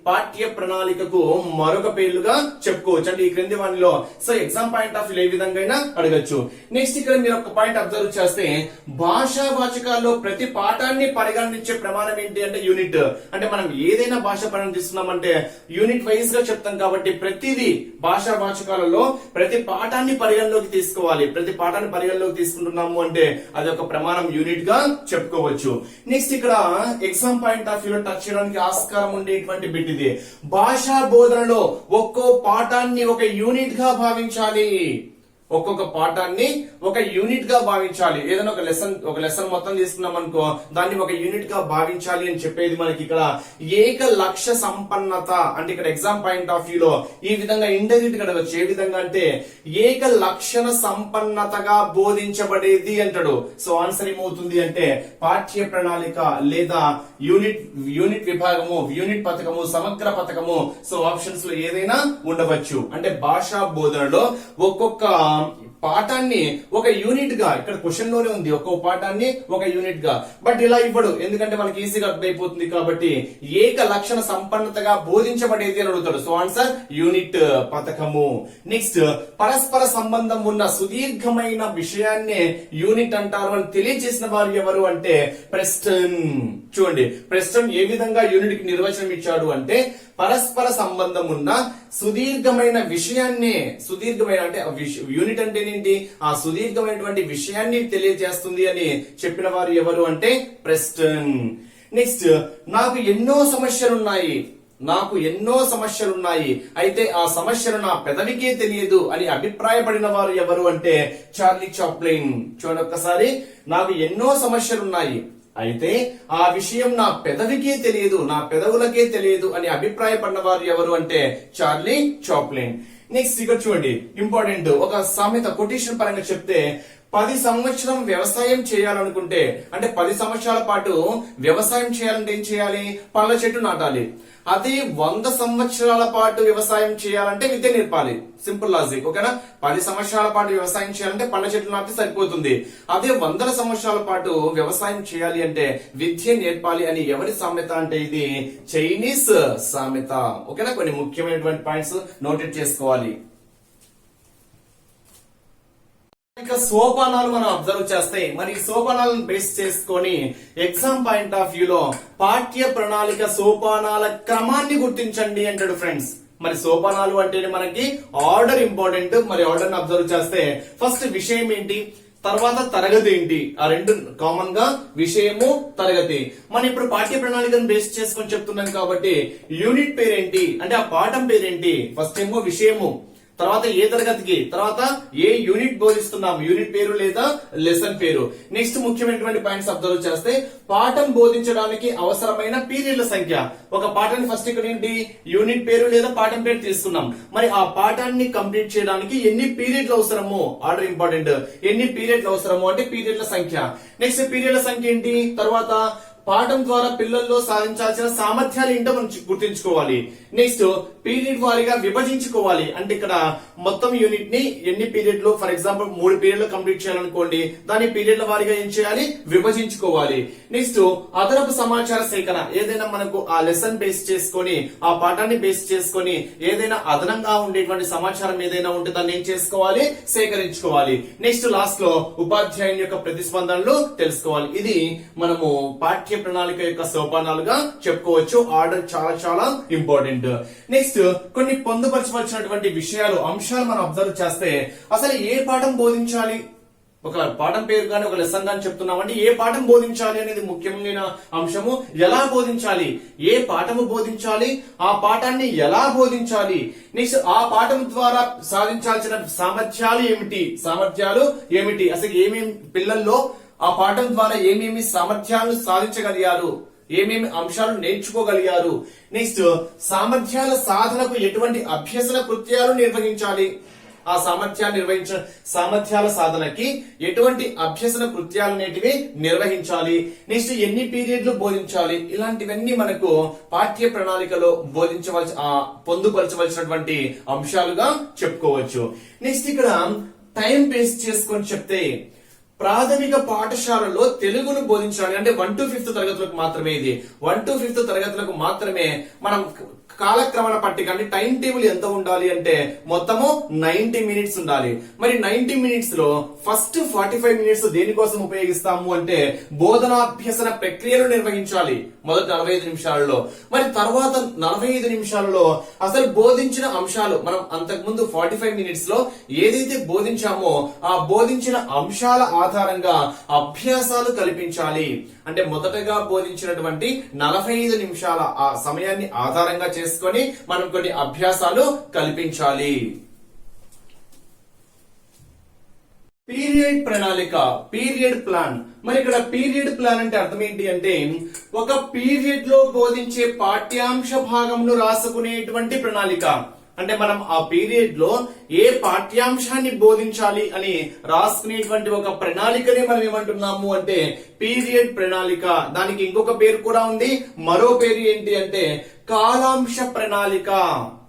పాఠ్య ప్రణాళికకు మరొక పేర్లుగా చెప్పుకోవచ్చు. అంటే ఈ క్రింది వాటిలో so exam point of view ఏ విధంగా అడగచ్చు. నెక్స్ట్ ఇక్కడ మీరు ఒక పాయింట్ అబ్జర్వ్ చేస్తే భాషా వాచకాల్లో ప్రతి పాఠాన్ని పరిగణించే ప్రమాణం ఏంటి అంటే యూనిట్. అంటే మనం ఏదైనా భాష పఠనం తీసుకున్నామంటే యూనిట్ వైజ్ గా చెప్తాం కాబట్టి ప్రతిదీ భాషా వాచకాలలో ప్రతి పాఠాన్ని పరిగణలోకి తీసుకోవాలి. ప్రతి పాఠాన్ని పరిగణలోకి తీసుకుంటున్నాము అంటే అది ఒక ప్రమాణం యూనిట్ గా చెప్పుకోవచ్చు. నెక్స్ట్ ఇక్కడ ఎగ్జామ్ పాయింట్ ఆఫ్ వ్యూ లో టచ్ చేయడానికి ఆస్కారం ఉండేటువంటి బిట్ ఇది. భాషా బోధనలో ఒక్కో పాఠాన్ని ఒక యూనిట్ గా భావించాలి. ఒక్కొక్క పాఠాన్ని ఒక యూనిట్ గా భావించాలి. ఏదైనా ఒక లెసన్ మొత్తం తీసుకున్నాం అనుకో, దాన్ని ఒక యూనిట్ గా భావించాలి అని చెప్పేది మనకి ఇక్కడ ఏక లక్ష్య సంపన్నత. అంటే ఇక్కడ ఎగ్జామ్ పాయింట్ ఆఫ్ వ్యూ లో ఈ విధంగా ఇండైరెక్ట్ గా అడగచ్చు. ఏ విధంగా అంటే ఏక లక్షణ సంపన్నతగా బోధించబడేది అంటాడు. సో ఆన్సర్ ఏమవుతుంది అంటే పాఠ్య ప్రణాళిక లేదా యూనిట్ విభాగము, యూనిట్ పథకము, సమగ్ర పథకము. సో ఆప్షన్స్ లో ఏదైనా ఉండవచ్చు. అంటే భాషా బోధనలో ఒక్కొక్క పాఠాన్ని ఒక యూనిట్ గా, ఇక్కడ క్వశ్చన్ లోనే ఉంది ఒక్కో పాఠాన్ని ఒక యూనిట్ గా, బట్ ఇలా ఇవ్వడు. ఎందుకంటే మనకి ఈజీగా అర్థమైపోతుంది కాబట్టి ఏక లక్షణ సంపన్నతగా బోధించబడేది అని అడుగుతాడు. సో ఆన్సర్ యూనిట్ పథకము. నెక్స్ట్ పరస్పర సంబంధం ఉన్న సుదీర్ఘమైన విషయాన్నే యూనిట్ అంటారు అని తెలియజేసిన వారు ఎవరు అంటే ప్రెస్టన్. చూడండి ప్రెస్టన్ ఏ విధంగా యూనిట్ కి నిర్వచనం ఇచ్చాడు అంటే పరస్పర సంబంధం ఉన్న సుదీర్ఘమైన విషయాన్ని, సుదీర్ఘమైన అంటే యూనిట్ అంటే ఏంటి, ఆ సుదీర్ఘమైనటువంటి విషయాన్ని తెలియజేస్తుంది అని చెప్పిన వారు ఎవరు అంటే ప్రెస్టన్. నెక్స్ట్ నాకు ఎన్నో సమస్యలున్నాయి అయితే ఆ సమస్యలు నా పెదవికే తెలియదు అని అభిప్రాయపడిన వారు ఎవరు అంటే చార్లీ చాప్లిన్. చూడండి ఒక్కసారి, నాకు ఎన్నో సమస్యలున్నాయి అయితే ఆ విషయం నా పెదవికే తెలియదు, నా పెదవులకే తెలియదు అని అభిప్రాయపడిన వారు ఎవరు అంటే చార్లీ చాప్లిన్. నెక్స్ట్ ఇక్కడ చూడండి ఇంపార్టెంట్ ఒక సామెత కొటేషన్ పరంగా చెప్తే 10 సంవత్సరం వ్యవసాయం చేయాలనుకుంటే అంటే 10 సంవత్సరాల పాటు వ్యవసాయం చేయాలంటే ఏం చేయాలి? పళ్ళ చెట్టు నాటాలి. అదే 100 సంవత్సరాల పాటు వ్యవసాయం చేయాలంటే విద్య నేర్పాలి. సింపుల్ లాజిక్, ఓకేనా? 10 సంవత్సరాల పాటు వ్యవసాయం చేయాలంటే పండ్ల చెట్లు నాటితే సరిపోతుంది. అదే 100 సంవత్సరాల పాటు వ్యవసాయం చేయాలి అంటే విద్య నేర్పాలి అని ఎవరి సామెత అంటే ఇది చైనీస్ సామెత, ఓకేనా? కొన్ని ముఖ్యమైనటువంటి పాయింట్స్ నోటెడ్ చేసుకోవాలి. ఇక సోపానాలు మనం అబ్జర్వ్ చేస్తే మరి సోపానాలను బేస్ చేసుకొని ఎగ్జామ్ పాయింట్ ఆఫ్ వ్యూలో పాఠ్య ప్రణాళిక సోపానాల క్రమాన్ని గుర్తించండి అంటాడు ఫ్రెండ్స్. మరి సోపానాలు అంటేనే మనకి ఆర్డర్ ఇంపార్టెంట్. మరి ఆర్డర్ ని అబ్జర్వ్ చేస్తే ఫస్ట్ విషయం ఏంటి, తర్వాత తరగతి ఏంటి, ఆ రెండు కామన్ గా విషయము తరగతి. మనం ఇప్పుడు పాఠ్య ప్రణాళికను బేస్ చేసుకొని చెప్తున్నాం కాబట్టి యూనిట్ పేరేంటి అంటే ఆ పాఠం పేరేంటి, ఫస్ట్ ఏమో విషయము, తర్వాత ఏ తరగతికి, తర్వాత ఏ యూనిట్ బోధిస్తున్నాం, యూనిట్ పేరు లేదా లెసన్ పేరు. నెక్స్ట్ ముఖ్యమైనటువంటి పాయింట్స్ అబ్జర్వ్ చేస్తే పాఠం బోధించడానికి అవసరమైన పీరియడ్ల సంఖ్య. ఒక పాఠాన్ని ఫస్ట్ ఇక్కడ ఏంటి యూనిట్ పేరు లేదా పాఠం పేరు తీసుకున్నాం. మరి ఆ పాఠాన్ని కంప్లీట్ చేయడానికి ఎన్ని పీరియడ్లు అవసరమో, ఆర్డర్ ఇంపార్టెంట్, ఎన్ని పీరియడ్లు అవసరమో అంటే పీరియడ్ల సంఖ్య. నెక్స్ట్ పీరియడ్ల సంఖ్య ఏంటి, తర్వాత పాఠం ద్వారా పిల్లల్లో సాధించాల్సిన సామర్థ్యాలు ఏంటో మనం గుర్తించుకోవాలి. నెక్స్ట్ పీరియడ్ వారీగా విభజించుకోవాలి. అంటే ఇక్కడ మొత్తం యూనిట్ ని ఎన్ని పీరియడ్ లో, ఫర్ ఎగ్జాంపుల్ 3 పీరియడ్ లో కంప్లీట్ చేయాలనుకోండి, దాని పీరియడ్ల వారీగా ఏం చేయాలి, విభజించుకోవాలి. నెక్స్ట్ అదనపు సమాచార సేకరణ, ఏదైనా మనకు ఆ లెసన్ బేస్ చేసుకొని ఆ పాఠాన్ని బేస్ చేసుకొని ఏదైనా అదనంగా ఉండేటువంటి సమాచారం ఏదైనా ఉంటే దాన్ని ఏం చేసుకోవాలి, సేకరించుకోవాలి. నెక్స్ట్ లాస్ట్ లో ఉపాధ్యాయుని యొక్క ప్రతిస్పందనలు తెలుసుకోవాలి. ఇది మనము పాఠ్య ప్రణాళిక యొక్క సోపానాలుగా చెప్పుకోవచ్చు. ఆర్డర్ చాలా చాలా ఇంపార్టెంట్. నెక్స్ట్ కొన్ని పొందుపరచవలసినటువంటి విషయాలు, అంశాలు మనం అబ్జర్వ్ చేస్తే అసలు ఏ పాఠం బోధించాలి, ఒక పాఠం పేరు కానీ ఒక లెసన్ కానీ చెప్తున్నామంటే ఏ పాఠం బోధించాలి అనేది ముఖ్యమైన అంశము. ఎలా బోధించాలి, ఏ పాఠము బోధించాలి, ఆ పాఠాన్ని ఎలా బోధించాలి, నెక్స్ట్ ఆ పాఠం ద్వారా సాధించాల్సిన సామర్థ్యాలు ఏమిటి, అసలు ఏమేమి పిల్లల్లో ఆ పాఠం ద్వారా ఏమేమి సామర్థ్యాలను సాధించగలిగారు, ఏమేమి అంశాలు నేర్చుకోగలిగారు. నెక్స్ట్ సామర్థ్యాల సాధనకు ఎటువంటి అభ్యసన కృత్యాలు నిర్వహించాలి, ఆ సామర్థ్యాల సాధనకి ఎటువంటి అభ్యసన కృత్యాలు అనేటివి నిర్వహించాలి. నెక్స్ట్ ఎన్ని పీరియడ్లు బోధించాలి. ఇలాంటివన్నీ మనకు పాఠ్య ప్రణాళికలో పొందుపరచవలసినటువంటి అంశాలుగా చెప్పుకోవచ్చు. నెక్స్ట్ ఇక్కడ టైం బేస్ చేసుకొని చెప్తే ప్రాథమిక పాఠశాలలో తెలుగును బోధించాలి అంటే 1 to 5th తరగతులకు మాత్రమే. ఇది 1 to 5th తరగతులకు మాత్రమే. మనం కాలక్రమణ పట్టిక అంటే టైం టేబుల్ ఎంత ఉండాలి అంటే మొత్తము 90 మినిట్స్ ఉండాలి. మరి 90 మినిట్స్ లో ఫస్ట్ 45 మినిట్స్ దేనికోసం ఉపయోగిస్తాము అంటే బోధనాభ్యసన ప్రక్రియలు నిర్వహించాలి మొదటి 45 నిమిషాలలో. మరి తర్వాత 45 నిమిషాలలో అసలు బోధించిన అంశాలు, మనం అంతకుముందు 45 మినిట్స్ లో ఏదైతే బోధించామో ఆ బోధించిన అంశాల ఆధారంగా అభ్యాసాలు కల్పించాలి. అంటే మొదటగా బోధించినటువంటి 45 నిమిషాల ఆ సమయాన్ని ఆధారంగా చేసుకొని మనం కొన్ని అభ్యాసాలు కల్పించాలి. పీరియడ్ ప్రణాళిక, పీరియడ్ ప్లాన్. మరి ఇక్కడ పీరియడ్ ప్లాన్ అంటే అర్థం ఏంటి అంటే ఒక పీరియడ్ లో బోధించే పాఠ్యాంశ భాగంను రాసుకునేటువంటి ప్రణాళిక. అంటే మనం ఆ పీరియడ్ లో ఏ పాఠ్యాంశాన్ని బోధించాలి అని రాసుకునేటువంటి ఒక ప్రణాళికనే మనం ఏమంటున్నాము అంటే పీరియడ్ ప్రణాళిక. దానికి ఇంకొక పేరు కూడా ఉంది, మరో పేరు ఏంటి అంటే కాలాంశ ప్రణాళిక.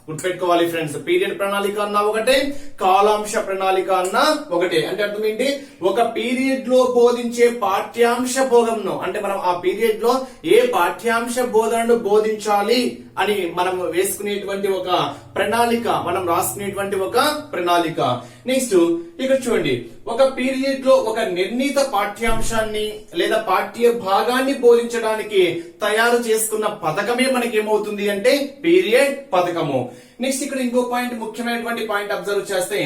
గుర్తుపెట్టుకోవాలి ఫ్రెండ్స్, పీరియడ్ ప్రణాళిక అన్నా ఒకటే, కాలాంశ ప్రణాళిక అన్నా ఒకటే. అంటే అర్థం ఏంటి, ఒక పీరియడ్ లో బోధించే పాఠ్యాంశ బోధనను అంటే మనం ఆ పీరియడ్ లో ఏ పాఠ్యాంశ బోధనను బోధించాలి అని మనం వేసుకునేటువంటి ఒక ప్రణాళిక, మనం రాసుకునేటువంటి ఒక ప్రణాళిక. నెక్స్ట్ ఇక్కడ చూడండి, ఒక పీరియడ్ లో ఒక నిర్ణీత పాఠ్యాంశాన్ని లేదా పాఠ్య భాగాన్ని బోధించడానికి తయారు చేసుకున్న పథకమే మనకి ఏమవుతుంది అంటే పీరియడ్ పథకము. నెక్స్ట్ ఇక్కడ ఇంకో పాయింట్, ముఖ్యమైనటువంటి పాయింట్ అబ్జర్వ్ చేస్తే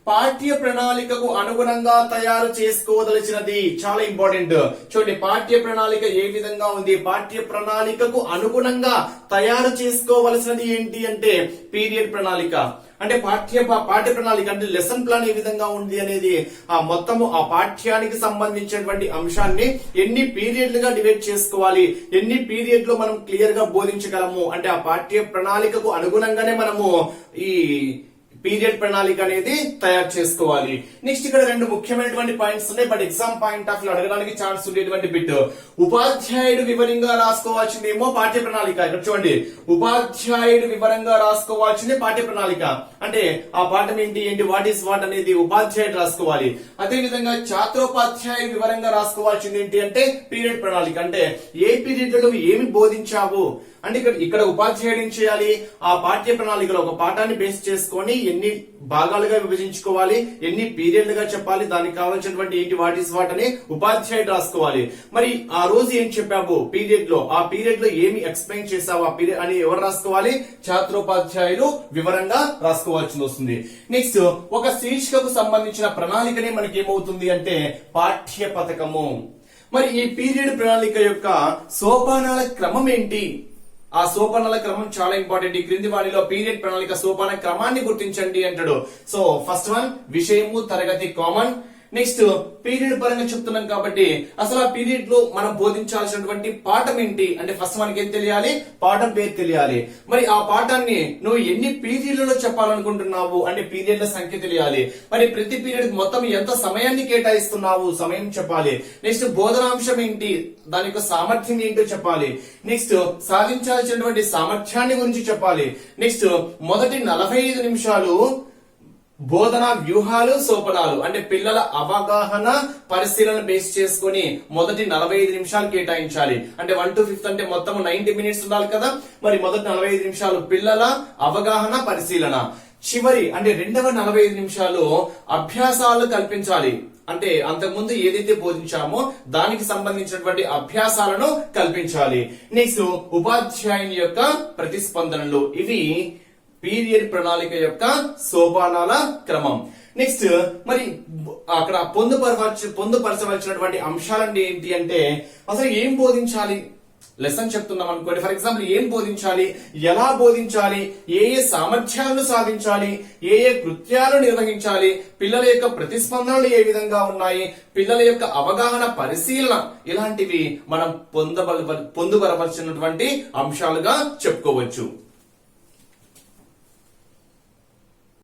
పాఠ్య ప్రణాళికకు అనుగుణంగా తయారు చేసుకోదలిచినది. చాలా ఇంపార్టెంట్. చూడండి, పాఠ్య ప్రణాళిక ఏ విధంగా ఉంది, పాఠ్య ప్రణాళికకు అనుగుణంగా తయారు చేసుకోవలసినది ఏంటి అంటే పీరియడ్ ప్రణాళిక. అంటే పాఠ్య ప్రణాళిక అంటే లెసన్ ప్లాన్ ఏ విధంగా ఉంది అనేది ఆ మొత్తము ఆ పాఠ్యానికి సంబంధించినటువంటి అంశాన్ని ఎన్ని పీరియడ్లుగా డివైడ్ చేసుకోవాలి, ఎన్ని పీరియడ్ లో మనం క్లియర్ గా బోధించగలము అంటే ఆ పాఠ్య ప్రణాళికకు అనుగుణంగానే మనము ఈ పీరియడ్ ప్రణాళిక అనేది తయారు చేసుకోవాలి. నెక్స్ట్ ఇక్కడ రెండు ముఖ్యమైనటువంటి పాయింట్స్ ఉన్నాయి, but exam point of view అడగడానికి ఛాన్స్ ఉండేటువంటి బిట్. ఉపాధ్యాయుడు వివరంగా రాసుకోవాల్సిందేమో పాఠ్య ప్రణాళిక. ఇక్కడ చూడండి, ఉపాధ్యాయుడు వివరంగా రాసుకోవాల్సింది పాఠ్య ప్రణాళిక. అంటే ఆ పాఠం ఏంటి వాట్ ఈస్ వాట్ అనేది ఉపాధ్యాయుడు రాసుకోవాలి. అదే విధంగా ఛాత్రోపాధ్యాయుడు వివరంగా రాసుకోవాల్సింది ఏంటి అంటే పీరియడ్ ప్రణాళిక. అంటే ఏ పీరియడ్ లో నువ్వు ఏమి బోధించావు అంటే ఇక్కడ ఉపాధ్యాయుడు ఏం చేయాలి, ఆ పాఠ్య ప్రణాళికలో ఒక పాఠాన్ని బేస్ చేసుకొని ఎన్ని భాగాలుగా విభజించుకోవాలి, ఎన్ని పీరియడ్లుగా చెప్పాలి, దానికి కావాల్సినటువంటి ఏంటి వాట్ ఈస్ వాట్ అని ఉపాధ్యాయుడు రాసుకోవాలి. మరి ఆ రోజు ఏం చెప్పావు పీరియడ్ లో, ఆ పీరియడ్ లో ఏమి ఎక్స్ప్లెయిన్ చేసావు ఆ పీరియడ్ అని ఎవరు రాసుకోవాలి, ఛాత్రోపాధ్యాయులు వివరంగా రాసుకోవాల్సి వస్తుంది. నెక్స్ట్ ఒక శీర్షికకు సంబంధించిన ప్రణాళికనే మనకి ఏమవుతుంది అంటే పాఠ్య పథకము. మరి ఈ పీరియడ్ ప్రణాళిక యొక్క సోపానాల క్రమం ఏంటి, ఆ సోపానాల క్రమం చాలా ఇంపార్టెంట్. ఈ క్రింది వాటిలో పీరియడ్ ప్రణాళిక సోపాన క్రమాన్ని గుర్తించండి అంటాడు. సో ఫస్ట్ వన్ విషయము తరగతి కామన్. నెక్స్ట్ పీరియడ్ పరంగా చెప్తున్నాం కాబట్టి అసలు ఆ పీరియడ్ లో మనం బోధించాల్సినటువంటి పాఠం ఏంటి అంటే ఫస్ట్ మనకి ఏం తెలియాలి, పాఠం పేరు తెలియాలి. మరి ఆ పాఠాన్ని నువ్వు ఎన్ని పీరియడ్లలో చెప్పాలనుకుంటున్నావు అంటే పీరియడ్ల సంఖ్య తెలియాలి. మరి ప్రతి పీరియడ్ మొత్తం ఎంత సమయాన్ని కేటాయిస్తున్నావు సమయం చెప్పాలి. నెక్స్ట్ బోధనాంశం ఏంటి, దాని యొక్క సామర్థ్యం ఏంటో చెప్పాలి. నెక్స్ట్ సాధించాల్సినటువంటి సామర్థ్యాన్ని గురించి చెప్పాలి. నెక్స్ట్ మొదటి 45 నిమిషాలు బోధనా వ్యూహాలు సోపనాలు అంటే పిల్లల అవగాహన పరిశీలన బేస్ చేసుకుని మొదటి 45 నిమిషాలు కేటాయించాలి. అంటే 1 to 5 అంటే మొత్తం 90 మినిట్స్ ఉండాలి కదా. మరి మొదటి 45 నిమిషాలు పిల్లల అవగాహన పరిశీలన, చివరి అంటే రెండవ 45 నిమిషాలు అభ్యాసాలు కల్పించాలి. అంటే అంతకుముందు ఏదైతే బోధించామో దానికి సంబంధించినటువంటి అభ్యాసాలను కల్పించాలి. నెక్స్ట్ ఉపాధ్యాయుని యొక్క ప్రతిస్పందనలు, ఇవి పీరియడ్ ప్రణాళిక యొక్క సోపానాల క్రమం. నెక్స్ట్ మరి అక్కడ పొందుపరచవలసినటువంటి అంశాలండి ఏంటి అంటే అసలు ఏం బోధించాలి, లెసన్ చెప్తున్నాం అనుకోండి, ఫర్ ఎగ్జాంపుల్ ఏం బోధించాలి, ఎలా బోధించాలి, ఏ సామర్థ్యాలను సాధించాలి, ఏ కృత్యాలు నిర్వహించాలి, పిల్లల యొక్క ప్రతిస్పందనలు ఏ విధంగా ఉన్నాయి, పిల్లల యొక్క అవగాహన పరిశీలన, ఇలాంటివి మనం పొందుపరవలసినటువంటి అంశాలుగా చెప్పుకోవచ్చు.